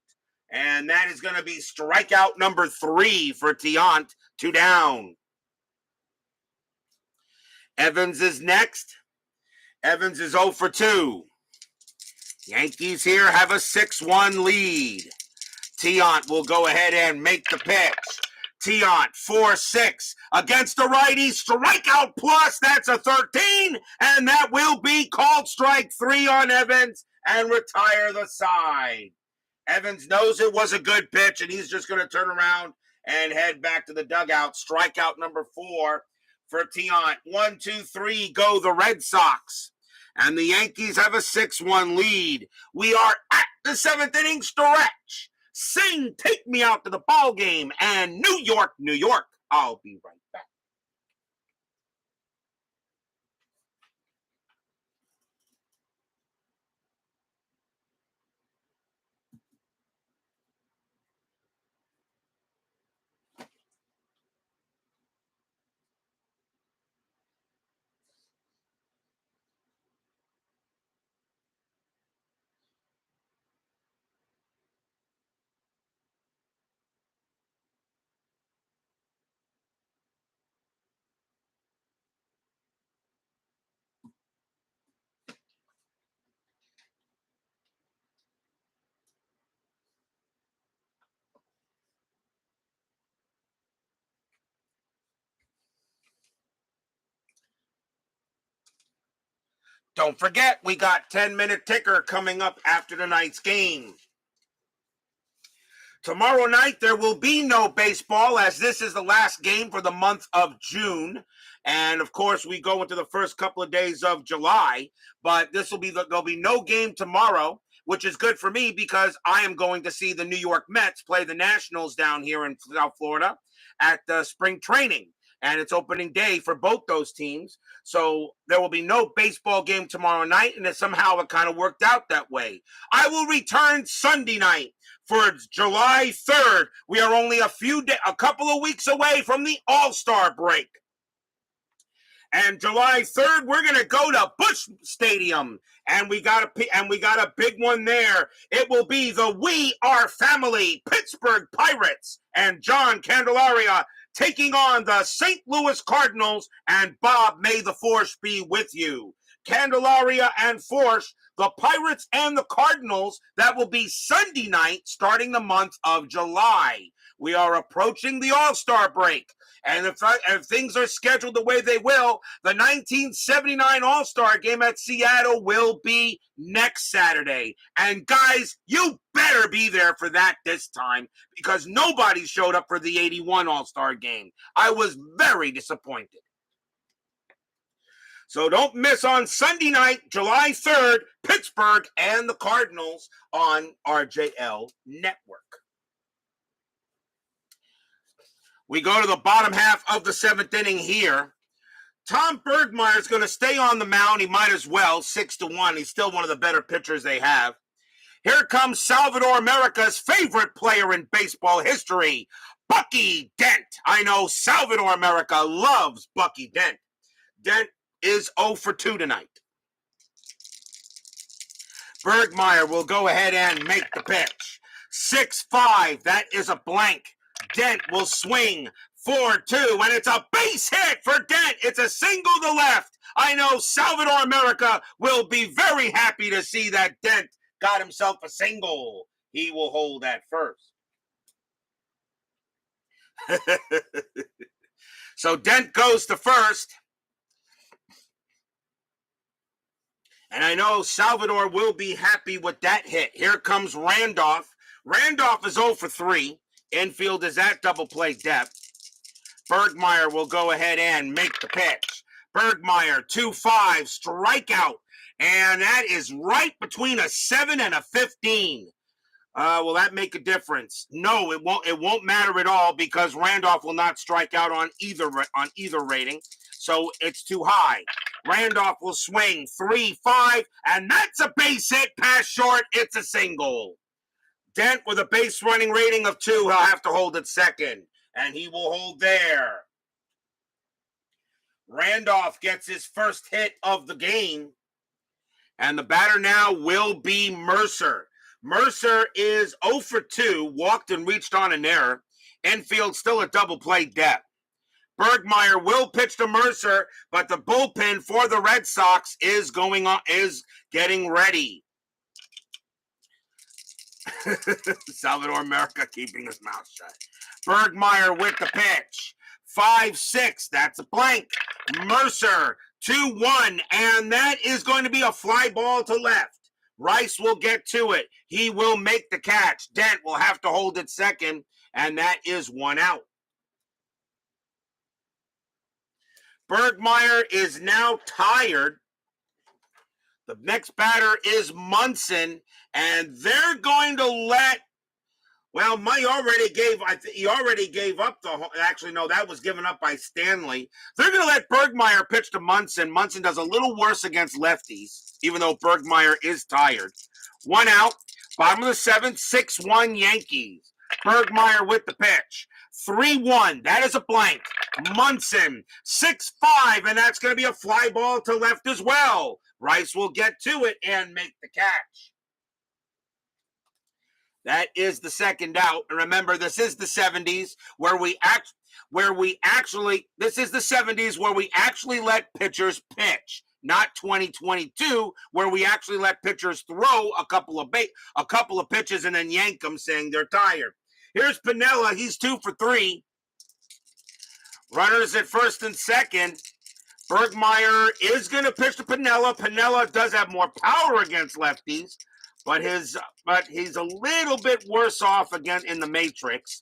And that is going to be strikeout number 3 for Tiant, 2 down. Evans is next. Evans is 0 for 2. Yankees here have a 6-1 lead. Tiant will go ahead and make the pitch. Tiant, 4-6 against a righty. Strikeout plus, that's a 13. And that will be called strike 3 on Evans and retire the side. Evans knows it was a good pitch, and he's just going to turn around and head back to the dugout. Strikeout number 4 for Tiant. 1, 2, 3, go the Red Sox. And the Yankees have a 6-1 lead. We are at the 7th inning stretch. Sing, take me out to the ball game. And New York, New York. I'll be right back. Don't forget, we got 10-minute ticker coming up after tonight's game. Tomorrow night, there will be no baseball, as this is the last game for the month of June. And, of course, we go into the first couple of days of July. But there'll be no game tomorrow, which is good for me because I am going to see the New York Mets play the Nationals down here in South Florida at spring training. And it's opening day for both those teams. So there will be no baseball game tomorrow night, and somehow it kind of worked out that way. I will return Sunday night for July 3rd. We are only a couple of weeks away from the All-Star break. And July 3rd, we're going to go to Busch Stadium, and we got a big one there. It will be the We Are Family Pittsburgh Pirates and John Candelaria taking on the St. Louis Cardinals, and Bob, may the force be with you. Candelaria and Force, the Pirates and the Cardinals, that will be Sunday night starting the month of July. We are approaching the All-Star break. And if things are scheduled the way they will, the 1979 All-Star game at Seattle will be next Saturday. And guys, you better be there for that this time, because nobody showed up for the 81 All-Star game. I was very disappointed. So don't miss on Sunday night, July 3rd, Pittsburgh and the Cardinals on RJL Network. We go to the bottom half of the seventh inning here. Tom Bergmeyer is going to stay on the mound. He might as well, 6-1. He's still one of the better pitchers they have. Here comes Salvador America's favorite player in baseball history, Bucky Dent. I know Salvador America loves Bucky Dent. Dent is 0 for 2 tonight. Bergmeyer will go ahead and make the pitch. 6-5, that is a blank. Dent will swing 4-2, and it's a base hit for Dent. It's a single to left. I know Salvador America will be very happy to see that Dent got himself a single. He will hold at first. So Dent goes to first. And I know Salvador will be happy with that hit. Here comes Randolph. Randolph is 0 for 3. Infield is at double play depth. Bergmeyer will go ahead and make the pitch. Bergmeyer, 2-5, strikeout. And that is right between a 7 and a 15. Will that make a difference? No, it won't. It won't matter at all, because Randolph will not strike out on either rating. So it's too high. Randolph will swing 3-5, and that's a base hit past short. It's a single. Dent with a base running rating of 2. He'll have to hold at second, and he will hold there. Randolph gets his first hit of the game, and the batter now will be Mercer. Mercer is 0 for 2, walked and reached on an error. Infield still at double play depth. Bergmeyer will pitch to Mercer, but the bullpen for the Red Sox is getting ready. Salvador America keeping his mouth shut. Bergmeyer with the pitch. 5-6, that's a blank. Mercer, 2-1, and that is going to be a fly ball to left. Rice will get to it. He will make the catch. Dent will have to hold it second, and that is 1 out. Bergmeyer is now tired. The next batter is Munson, and they're going to let, well, he already gave up actually, no, that was given up by Stanley. They're going to let Bergmeyer pitch to Munson. Munson does a little worse against lefties, even though Bergmeyer is tired. 1 out, bottom of the 7th, 6-1 Yankees. Bergmeyer with the pitch. 3-1, that is a blank. Munson, 6-5, and that's going to be a fly ball to left as well. Rice will get to it and make the catch. That is the second out. And remember, this is the 70s where we actually let pitchers pitch, not 2022 where we actually let pitchers throw a couple of pitches and then yank them saying they're tired. Here's Piniella. He's 2 for 3. Runners at first and second. Bergmeyer is going to pitch to Piniella. Piniella does have more power against lefties, but he's a little bit worse off again in the matrix.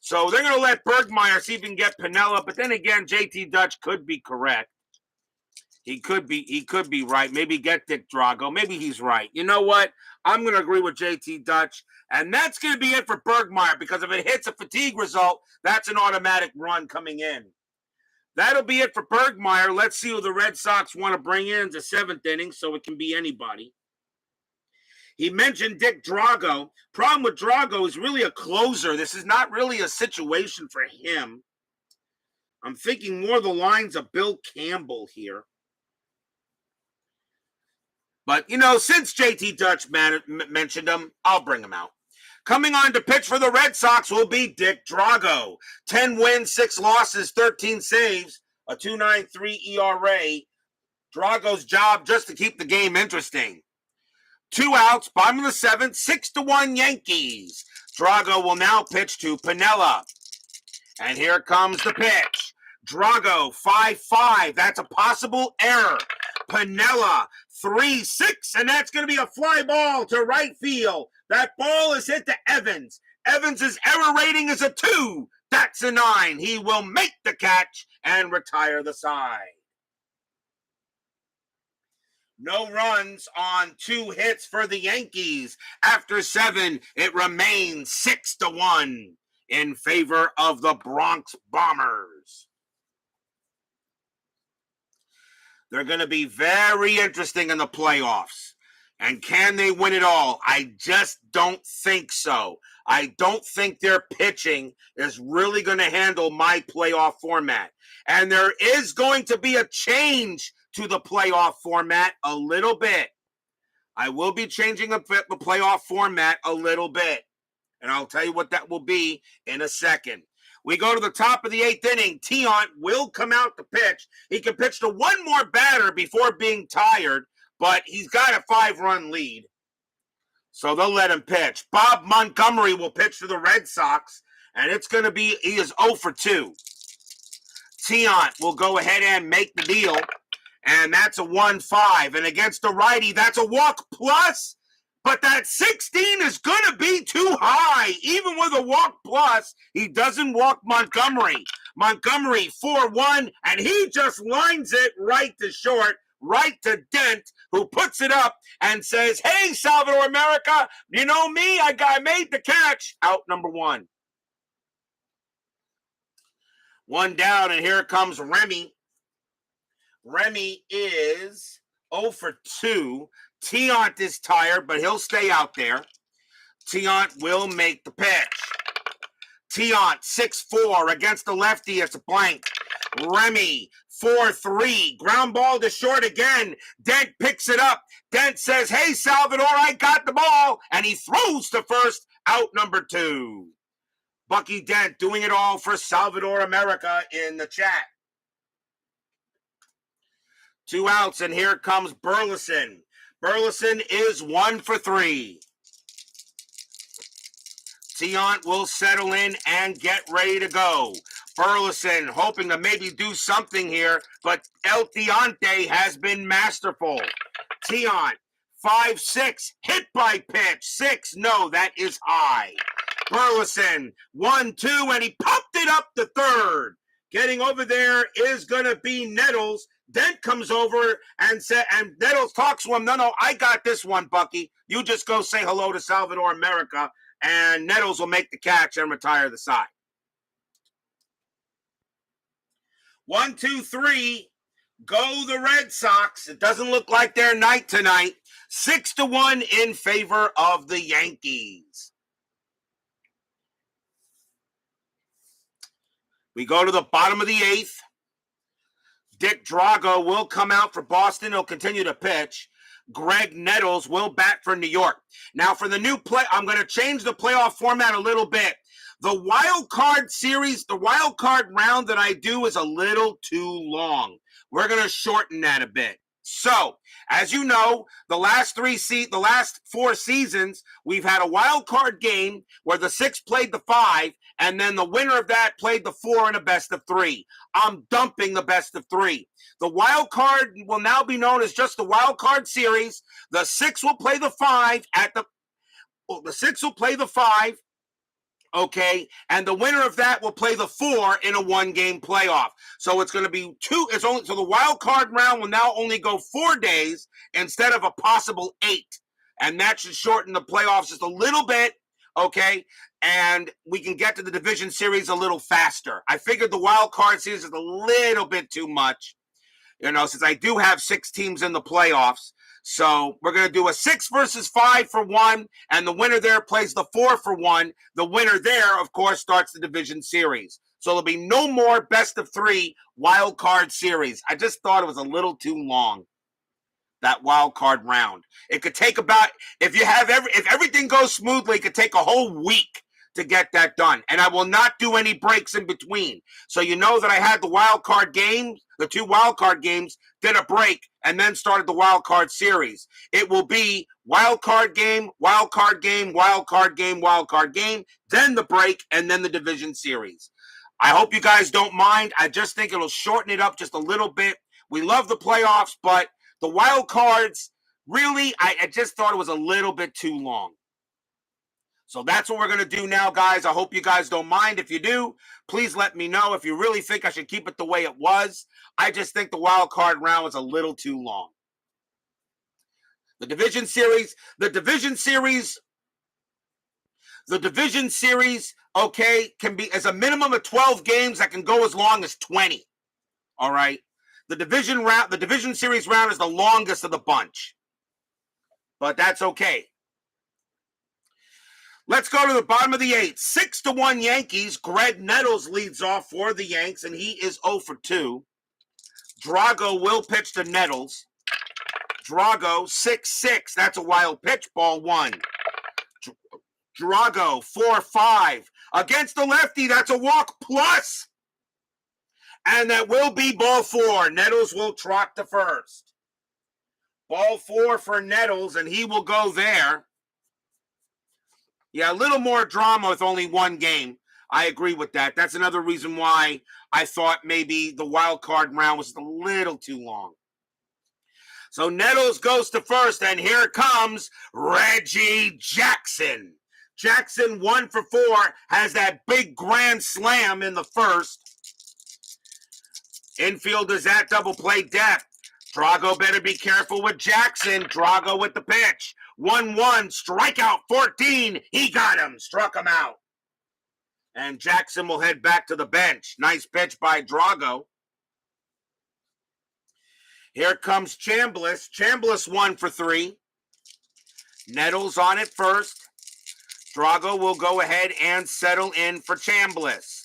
So they're going to let Bergmeyer see if he can get Piniella. But then again, JT Dutch could be correct. He could be right. Maybe get Dick Drago. Maybe he's right. You know what? I'm going to agree with JT Dutch. And that's going to be it for Bergmeyer, because if it hits a fatigue result, that's an automatic run coming in. That'll be it for Bergmeyer. Let's see who the Red Sox want to bring in the 7th inning, so it can be anybody. He mentioned Dick Drago. Problem with Drago is really a closer. This is not really a situation for him. I'm thinking more the lines of Bill Campbell here. But, since JT Dutch mentioned him, I'll bring him out. Coming on to pitch for the Red Sox will be Dick Drago. 10 wins, 6 losses, 13 saves, a 2.93 ERA. Drago's job just to keep the game interesting. 2 outs, bottom of the 7th, 6-1 Yankees. Drago will now pitch to Piniella. And here comes the pitch. Drago, 5-5. That's a possible error. Piniella, 3-6. And that's going to be a fly ball to right field. That ball is hit to Evans. Evans' error rating is a 2. That's a 9. He will make the catch and retire the side. No runs on 2 hits for the Yankees. After 7, it remains 6-1 in favor of the Bronx Bombers. They're going to be very interesting in the playoffs. And can they win it all? I just don't think so. I don't think their pitching is really going to handle my playoff format. And there is going to be a change to the playoff format a little bit. I will be changing the playoff format a little bit. And I'll tell you what that will be in a second. We go to the top of the 8th inning. Tiant will come out to pitch. He can pitch to one more batter before being tired, but he's got a 5-run lead. So they'll let him pitch. Bob Montgomery will pitch to the Red Sox, and it's going to be, he is 0 for 2. Tiant will go ahead and make the deal, and that's a 1-5. And against the righty, that's a walk plus, but that 16 is going to be too high. Even with a walk plus, he doesn't walk Montgomery. Montgomery, 4-1, and he just lines it right to short, right to Dent, who puts it up and says, hey, Salvador America, you know me, I made the catch. Out number 1. 1 down, and here comes Remy. Remy is 0 for 2. Tiant is tired, but he'll stay out there. Tiant will make the pitch. Tiant, 6-4 against the lefty. It's a blank. Remy, 4-3. Ground ball to short again. Dent picks it up. Dent says, hey, Salvador, I got the ball. And he throws to first. Out number 2. Bucky Dent doing it all for Salvador America in the chat. 2 outs, and here comes Burleson. Burleson is 1 for 3. Tiant will settle in and get ready to go. Burleson hoping to maybe do something here, but El Tiante has been masterful. Tiant, 5-6, hit by pitch. 6, no, that is high. Burleson, 1-2, and he popped it up to third. Getting over there is going to be Nettles. Dent comes over and Nettles talks to him. No, I got this one, Bucky. You just go say hello to Salvador America, and Nettles will make the catch and retire the side. 1, 2, 3. Go the Red Sox. It doesn't look like their night tonight. 6-1 in favor of the Yankees. We go to the bottom of the 8th. Dick Drago will come out for Boston. He'll continue to pitch. Greg Nettles will bat for New York. Now, for the new play, I'm going to change the playoff format a little bit. The wild card series, the wild card round that I do is a little too long. We're going to shorten that a bit. So, as you know, the last 4 seasons, we've had a wild card game where the 6 played the 5, and then the winner of that played the 4 in a best of 3. I'm dumping the best of 3. The wild card will now be known as just the wild card series. The 6 will play the 5 the 6 will play the 5. Okay, and the winner of that will play the 4 in a 1-game playoff. So it's going to be 2. So the wild card round will now only go 4 days instead of a possible 8, and that should shorten the playoffs just a little bit. Okay, and we can get to the division series a little faster. I figured the wild card series is a little bit too much, since I do have 6 teams in the playoffs. So we're going to do a 6 versus 5 for 1, and the winner there plays the 4 for 1. The winner there, of course, starts the division series. So there'll be no more best of 3 wild card series. I just thought it was a little too long, that wild card round. It could take about, if everything goes smoothly, it could take a whole week to get that done. And I will not do any breaks in between. So you know that I had the wild card games, the 2 wild card games, did a break, and then started the wild card series. It will be wild card game, wild card game, wild card game, wild card game, then the break, and then the division series. I hope you guys don't mind. I just think it'll shorten it up just a little bit. We love the playoffs, but the wild cards, really, I just thought it was a little bit too long. So that's what we're going to do now, guys. I hope you guys don't mind. If you do, please let me know. If you really think I should keep it the way it was, I just think the wild card round was a little too long. The division series, okay, can be as a minimum of 12 games that can go as long as 20. All right. The division series round is the longest of the bunch. But that's okay. Let's go to the bottom of the 8th. 6-1 Yankees. Greg Nettles leads off for the Yanks, and he is 0 for 2. Drago will pitch to Nettles. Drago, 6-6. That's a wild pitch. Ball 1. Drago, 4-5. Against the lefty, that's a walk plus. And that will be ball 4. Nettles will trot to first. Ball 4 for Nettles, and he will go there. Yeah, a little more drama with only one game. I agree with that. That's another reason why I thought maybe the wild card round was a little too long. So Nettles goes to first, and here comes Reggie Jackson. Jackson, 1 for 4, has that big grand slam in the first. Infield is at double play depth. Drago better be careful with Jackson. Drago with the pitch. 1-1, strikeout 14. He got him, struck him out. And Jackson will head back to the bench. Nice pitch by Drago. Here comes Chambliss. Chambliss 1 for 3. Nettles on it first. Drago will go ahead and settle in for Chambliss.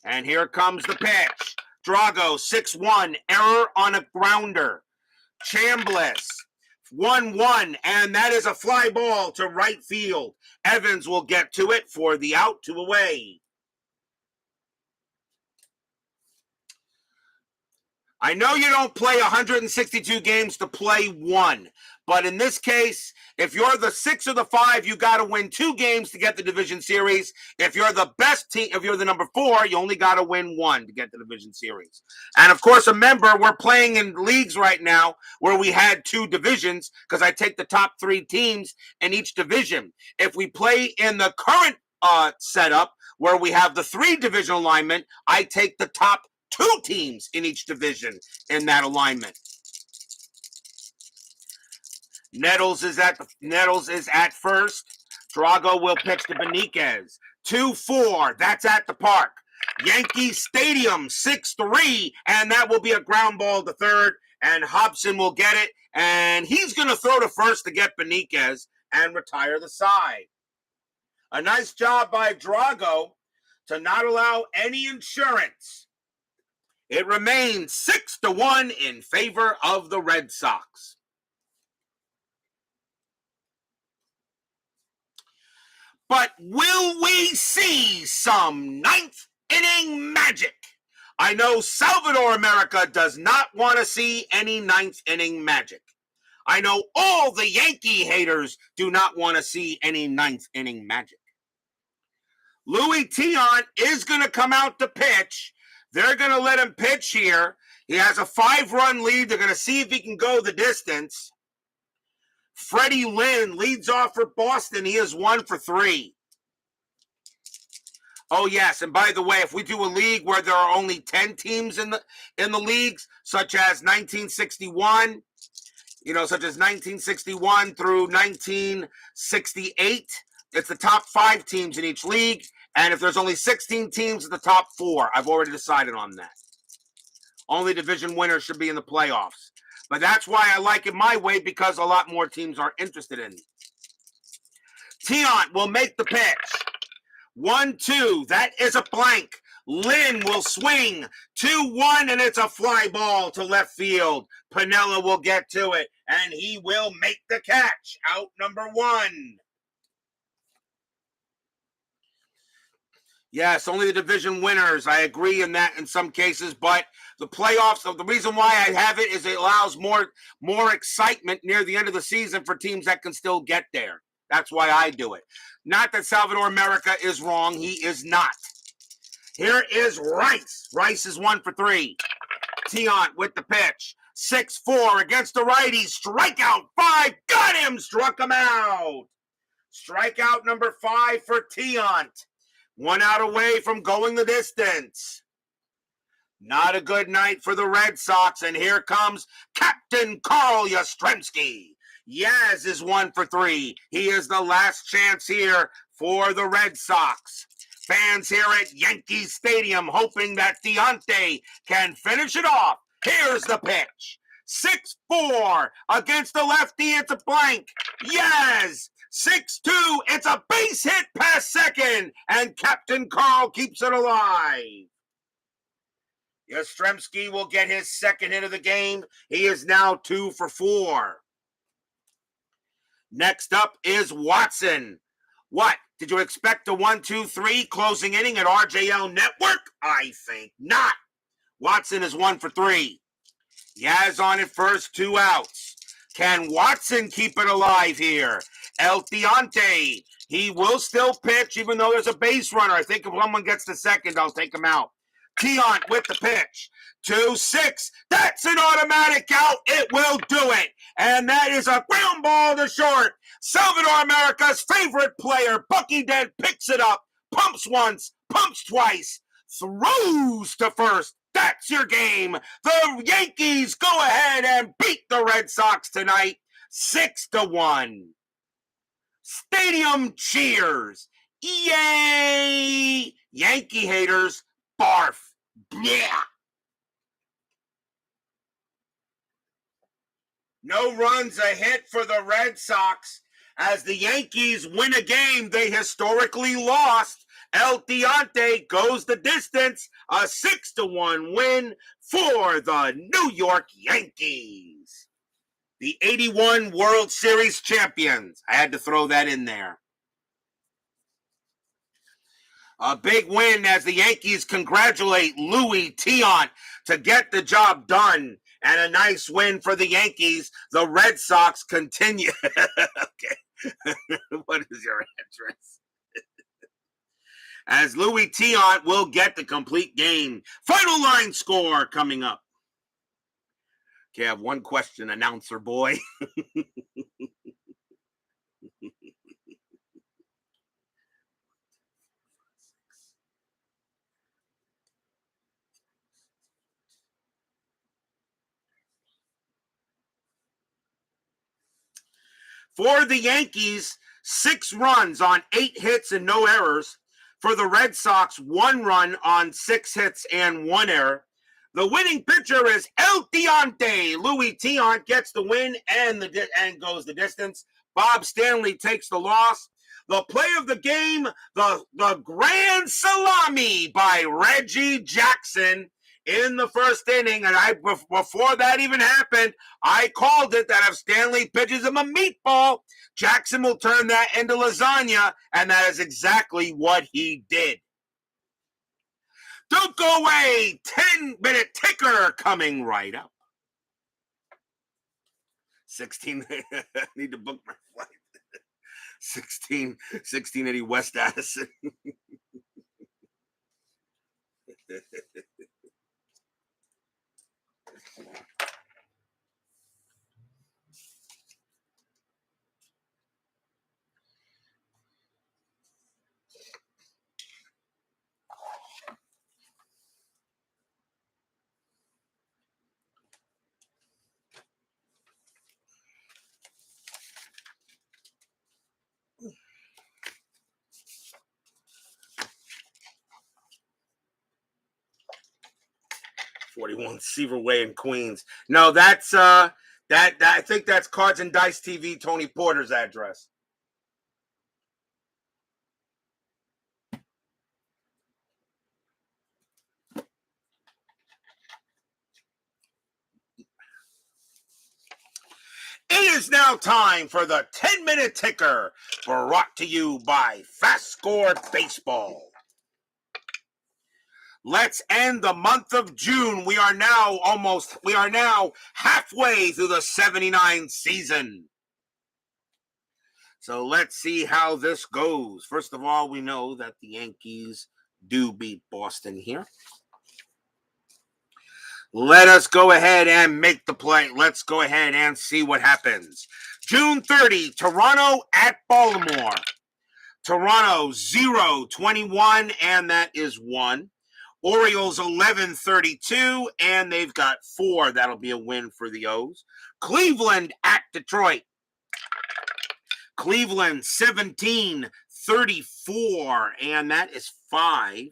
And here comes the pitch. Drago, 6-1, error on a grounder. Chambliss, 1-1, and that is a fly ball to right field. Evans will get to it for the out, 2 away. I know you don't play 162 games to play 1, but in this case, if you're the 6 or the 5, you got to win 2 games to get the division series. If you're the best team, if you're the number 4, you only got to win 1 to get the division series. And of course, remember, we're playing in leagues right now where we had 2 divisions because I take the top 3 teams in each division. If we play in the current setup where we have the 3 division alignment, I take the top 2 teams in each division in that alignment. Nettles is at first. Drago will pitch to Benitez. 2-4. That's at the park. Yankee Stadium, 6-3, and that will be a ground ball to third. And Hobson will get it, and he's going to throw to first to get Benitez and retire the side. A nice job by Drago to not allow any insurance. It remains 6-1 in favor of the Red Sox. But will we see some 9th inning magic? I know Salvador America does not want to see any 9th inning magic. I know all the Yankee haters do not want to see any 9th inning magic. Louis Tiant is going to come out to pitch. They're going to let him pitch here. He has a 5-run lead. They're going to see if he can go the distance. Freddie Lynn leads off for Boston. He is 1 for 3. Oh, yes, and by the way, if we do a league where there are only 10 teams in the leagues, such as 1961, such as 1961 through 1968, it's the top 5 teams in each league. And if there's only 16 teams, it's the top 4. I've already decided on that. Only division winners should be in the playoffs. But that's why I like it my way, because a lot more teams are interested in it. Tiant will make the pitch. 1-2. That is a blank. Lynn will swing. 2-1, and it's a fly ball to left field. Piniella will get to it, and he will make the catch. Out number 1. Yes, only the division winners. I agree in that in some cases, but the playoffs, the reason why I have it is it allows more excitement near the end of the season for teams that can still get there. That's why I do it. Not that Salvador America is wrong. He is not. Here is Rice. Rice is 1 for 3. Tiant with the pitch. 6-4 against the righty. Strikeout 5. Got him. Struck him out. Strikeout number 5 for Tiant. 1 out away from going the distance. Not a good night for the Red Sox. And here comes Captain Carl Yastrzemski. Yaz is 1 for 3. He is the last chance here for the Red Sox. Fans here at Yankee Stadium hoping that Tiant can finish it off. Here's the pitch. 6-4 against the lefty. It's a blank. Yes. 6-2. It's a base hit past second. And Captain Carl keeps it alive. Yastrzemski will get his second hit of the game. He is now 2 for 4. Next up is Watson. What? Did you expect a 1-2-3 closing inning at RJL Network? I think not. Watson is 1 for 3. Yaz on it first, 2 outs. Can Watson keep it alive here? El Tiante, he will still pitch even though there's a base runner. I think if someone gets to second, I'll take him out. Tiant with the pitch. 2-6. That's an automatic out. It will do it. And that is a ground ball to short. Salvador America's favorite player, Bucky Dent, picks it up. Pumps once, pumps twice, throws to first. That's your game. The Yankees go ahead and beat the Red Sox tonight, 6-1. Stadium cheers. Yay! Yankee haters, barf. Yeah. No runs, a hit for the Red Sox. As the Yankees win a game they historically lost, El Tiante goes the distance, a 6-1 win for the New York Yankees. The 81 World Series champions. I had to throw that in there. A big win as the Yankees congratulate Louis Tiant to get the job done. And a nice win for the Yankees. The Red Sox continue. Okay. What is your address? As Louis Tiant will get the complete game. Final line score coming up. Okay, I have one question, announcer boy. 'For the Yankees, 6 runs on 8 hits and no errors. For the Red Sox, 1 run on 6 hits and 1 error. The winning pitcher is El Tiante. Louis Tiant gets the win and goes the distance. Bob Stanley takes the loss. The play of the game, the grand salami by Reggie Jackson in the first inning. And before that even happened, I called it that if Stanley pitches him a meatball, Jackson will turn that into lasagna, and that is exactly what he did. Don't go away. 10-minute ticker coming right up. 16. I need to book my flight. 1680 West Addison. .41 Seaver Way in Queens. No, that's that I think that's Cards and Dice TV Tony Porter's address. It is now time for the 10-minute ticker, brought to you by FastScore Baseball. Let's end the month of June. We are now halfway through the 79 season. So let's see how this goes. First of all, we know that the Yankees do beat Boston here. Let us go ahead and make the play. Let's go ahead and see what happens. June 30, Toronto at Baltimore. Toronto 0-21, and that is 1. Orioles 11-32, and they've got 4. That'll be a win for the O's. Cleveland at Detroit. Cleveland 17-34, and that is 5.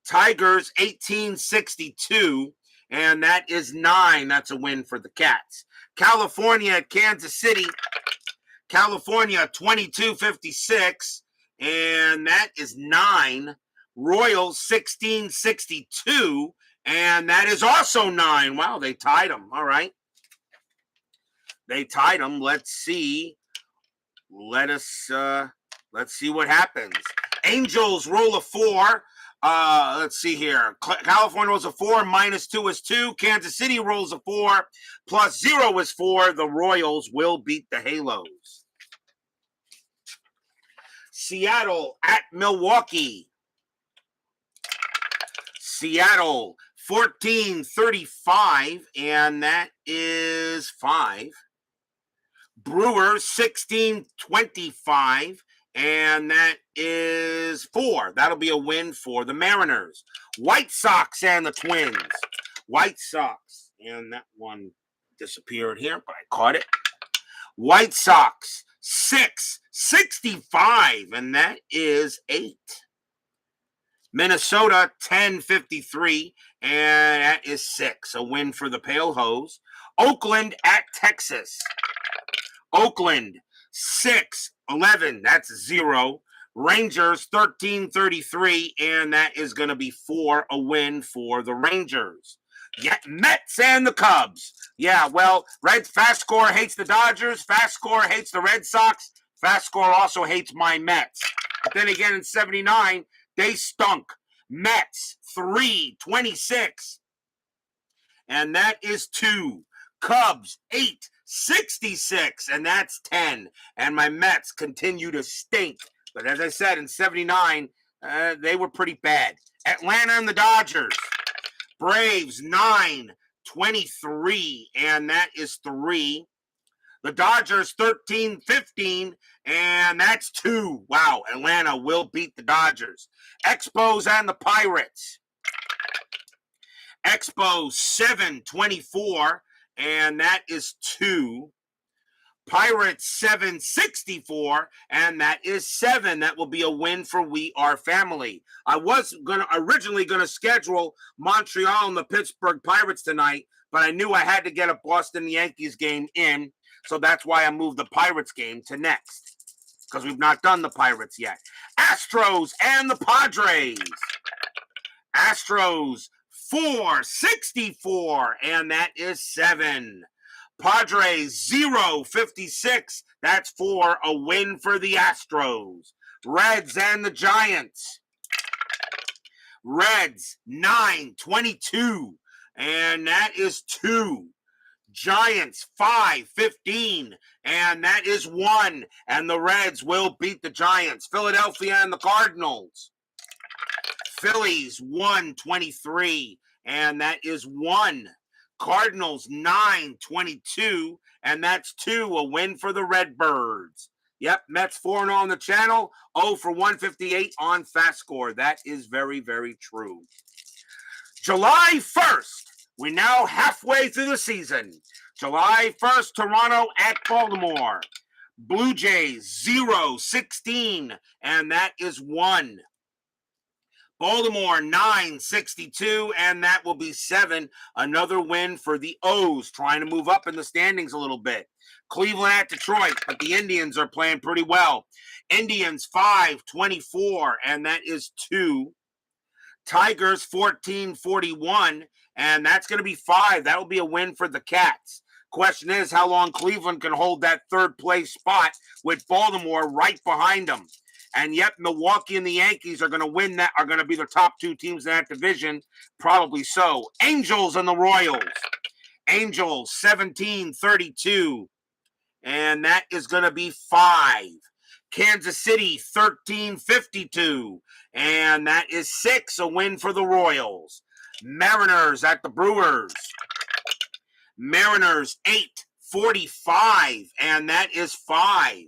Tigers 18-62, and that is 9. That's a win for the Cats. California at Kansas City. California 22-56, and that is 9. Royals 16-62, and that is also 9. Wow, they tied them. All right. They tied them. Let's see. Let's see what happens. Angels roll a 4. Let's see here. California rolls a 4, -2 is 2. Kansas City rolls a 4, +0 is 4. The Royals will beat the Halos. Seattle at Milwaukee. Seattle 14-35, and that is 5. Brewers 16-25, and that is 4. That'll be a win for the Mariners. White Sox and the Twins. White Sox, and that one disappeared here, but I caught it. White Sox 6-65, and that is 8. Minnesota 10-53, and that is 6. A win for the Pale Hose. Oakland at Texas. Oakland 6-11, that's 0. Rangers 13-33, and that is going to be 4. A win for the Rangers. Yeah, Mets and the Cubs. Yeah, well, FastScore hates the Dodgers. FastScore hates the Red Sox. FastScore also hates my Mets. But then again, in 79, they stunk. Mets 3-26, and that is 2. Cubs 8-66, and that's 10. And my Mets continue to stink. But as I said, in 79, they were pretty bad. Atlanta and the Dodgers. Braves 9-23, and that is 3. The Dodgers 13-15, and that's 2. Wow, Atlanta will beat the Dodgers. Expos and the Pirates. Expos 7-24, and that is 2. Pirates 7-64, and that is 7. That will be a win for We Are Family. I was originally gonna schedule Montreal and the Pittsburgh Pirates tonight, but I knew I had to get a Boston Yankees game in, so that's why I moved the Pirates game to next, because we've not done the Pirates yet. Astros and the Padres. Astros 4-64, and that is 7. Padres 0-56. That's 4. A win for the Astros. Reds and the Giants. Reds 9-22, and that is 2. Giants 5-15, and that is 1. And the Reds will beat the Giants. Philadelphia and the Cardinals. Phillies 1-23, and that is 1. Cardinals 9-22, and that's 2. A win for the Redbirds. Yep, Mets 4-0 on the channel, 0 for 158 on FastScore. That is very, very true. July 1st, we're now halfway through the season. July 1st, Toronto at Baltimore. Blue Jays 0-16, and that is 1. Baltimore 9-62, and that will be 7. Another win for the O's, trying to move up in the standings a little bit. Cleveland at Detroit, but the Indians are playing pretty well. Indians 5-24, and that is 2. Tigers 14-41, and that's going to be 5. That will be a win for the Cats. Question is how long Cleveland can hold that third place spot with Baltimore right behind them. And yet Milwaukee and the Yankees are going to win that, are going to be the top two teams in that division. Probably so. Angels and the Royals. Angels 17-32. And that is going to be 5. Kansas City 13-52. And that is 6. A win for the Royals. Mariners at the Brewers. Mariners 8-45. And that is 5.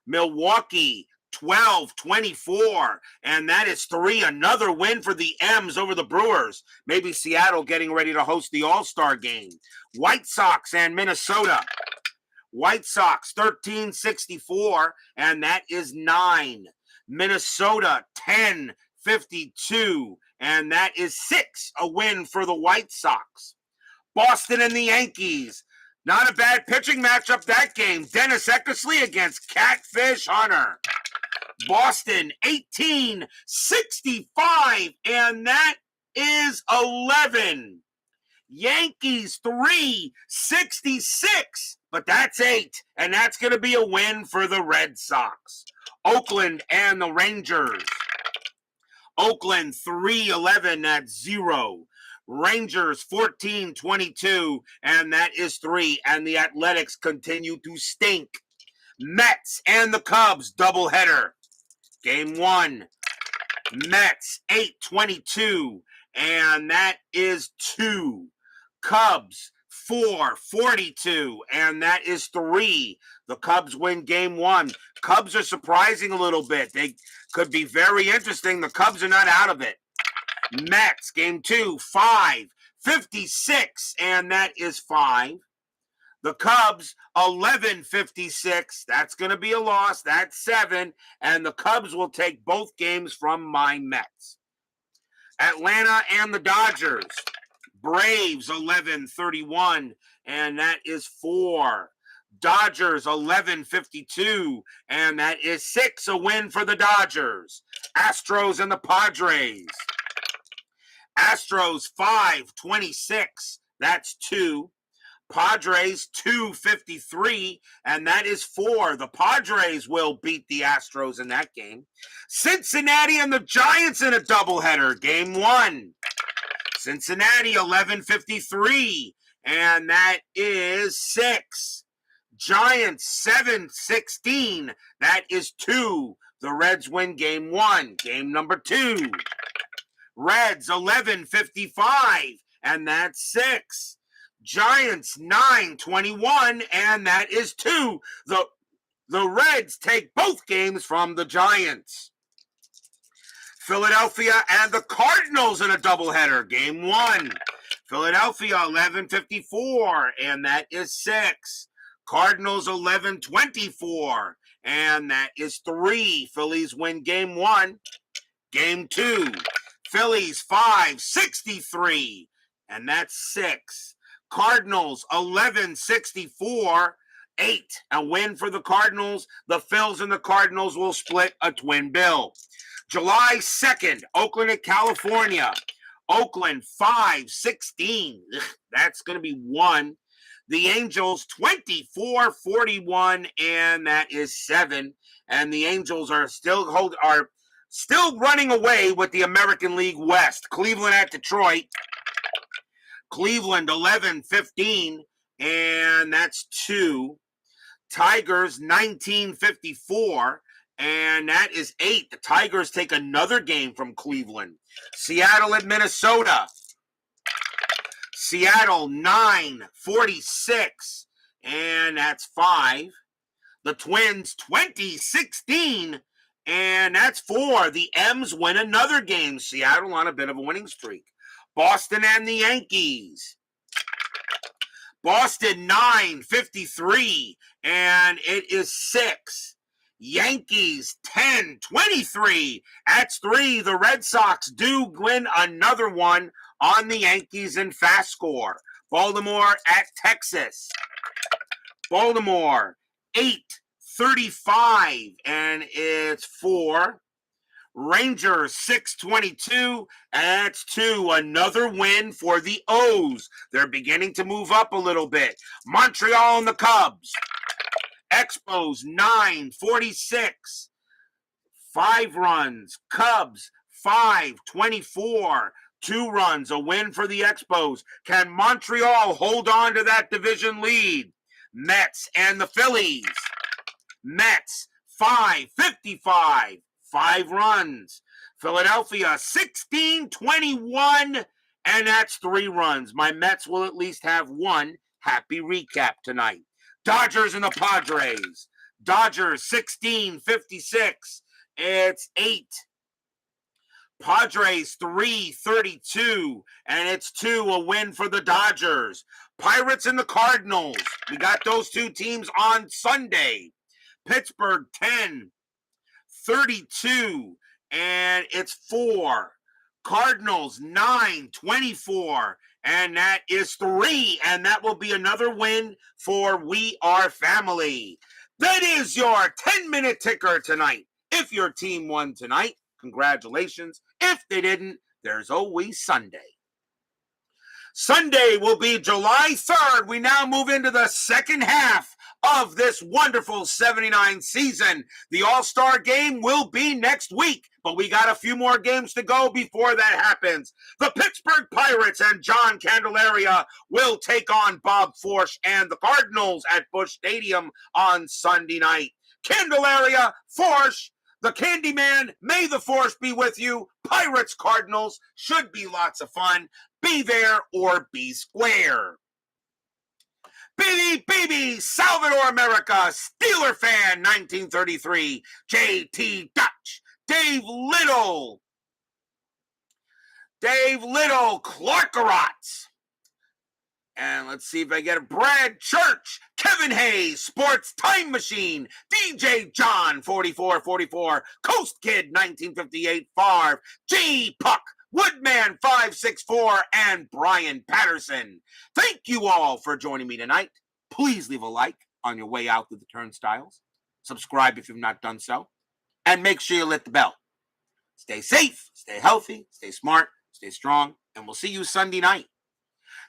Milwaukee 12-24, and that is 3. Another win for the M's over the Brewers. Maybe Seattle getting ready to host the All-Star game. White Sox and Minnesota. White Sox 13-64, and that is 9. Minnesota 10-52, and that is 6. A win for the White Sox. Boston and the Yankees. Not a bad pitching matchup that game. Dennis Eckersley against Catfish Hunter. Boston 18-65, and that is 11. Yankees 3-66, but that's 8, and that's going to be a win for the Red Sox. Oakland and the Rangers. Oakland 3-11, that's 0. Rangers 14-22, and that is 3. And the Athletics continue to stink. Mets and the Cubs doubleheader. Game 1. Mets 8-22, and that is 2. Cubs 4-42, and that is 3. The Cubs win game 1. Cubs are surprising a little bit. They could be very interesting. The Cubs are not out of it. Mets, game 2, 5-56, and that is 5. The Cubs, 11-56. That's going to be a loss. That's 7. And the Cubs will take both games from my Mets. Atlanta and the Dodgers. Braves, 11-31, and that is 4. Dodgers, 11-52, and that is 6. A win for the Dodgers. Astros and the Padres. Astros 5-26, that's 2. Padres 2-53, and that is 4. The Padres will beat the Astros in that game. Cincinnati and the Giants in a doubleheader, game 1. Cincinnati 11-53, and that is 6. Giants 7-16, that is 2. The Reds win game 1. Game number 2. Reds 11-55, and that's 6. Giants 9-21, and that is 2. The Reds take both games from the Giants. Philadelphia and the Cardinals in a doubleheader, game 1. Philadelphia 11-54, and that is 6. Cardinals 11-24, and that is 3. Phillies win game 1. Game 2. Phillies 5-63, and that's 6. Cardinals 11-64, 8. A win for the Cardinals. The Phils and the Cardinals will split a twin bill. July 2nd, Oakland and California. Oakland 5-16. That's going to be 1. The Angels 24-41, and that is 7. And the Angels are still running away with the American League West. Cleveland at Detroit. Cleveland 11-15, and that's 2. Tigers 19-54, and that is 8. The Tigers take another game from Cleveland. Seattle at Minnesota. Seattle 9-46, and that's 5. The Twins 20-16, and that's 4. The M's win another game. Seattle on a bit of a winning streak. Boston and the Yankees. Boston 9-53, and it is 6. Yankees 10-23. That's 3. The Red Sox do win another one on the Yankees in FastScore. Baltimore at Texas. Baltimore 8-35, and it's 4. Rangers 6-22, and that's 2. Another win for the O's. They're beginning to move up a little bit. Montreal and the Cubs. Expos 9-46. 5 runs. Cubs, 5-24. 2 runs, a win for the Expos. Can Montreal hold on to that division lead? Mets and the Phillies. Mets, 5-55. 5 runs. Philadelphia, 16-21. And that's 3 runs. My Mets will at least have one happy recap tonight. Dodgers and the Padres. Dodgers, 16-56. It's 8. Padres, 3-32. And it's 2, a win for the Dodgers. Pirates and the Cardinals. We got those 2 teams on Sunday. Pittsburgh, 10-32. And it's 4. Cardinals, 9-24. And that is 3. And that will be another win for We Are Family. That is your 10-minute ticker tonight. If your team won tonight, congratulations. If they didn't, there's always Sunday. Sunday will be July 3rd. We now move into the second half of this wonderful 79 season. The All-Star game will be next week, but we got a few more games to go before that happens. The Pittsburgh Pirates and John Candelaria will take on Bob Forsch and the Cardinals at Busch Stadium on Sunday night. Candelaria, Forsch, the Candyman, may the Force be with you. Pirates, Cardinals, should be lots of fun. Be there or be square. Baby, Salvador America, Steeler fan, 1933, J.T. Dutch, Dave Little, Clarkerot. And let's see if I get a Brad Church, Kevin Hayes, Sports Time Machine, DJ John, 4444, Coast Kid, 1958, Favre, G. Puck, Woodman, 564, and Brian Patterson. Thank you all for joining me tonight. Please leave a like on your way out through the turnstiles. Subscribe if you've not done so. And make sure you hit the bell. Stay safe, stay healthy, stay smart, stay strong, and we'll see you Sunday night.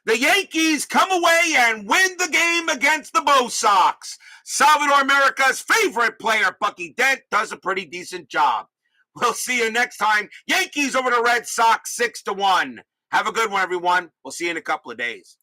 The Yankees come away and win the game against the Bo Sox. Salvador America's favorite player, Bucky Dent, does a pretty decent job. We'll see you next time. Yankees over the Red Sox, 6-1. Have a good one, everyone. We'll see you in a couple of days.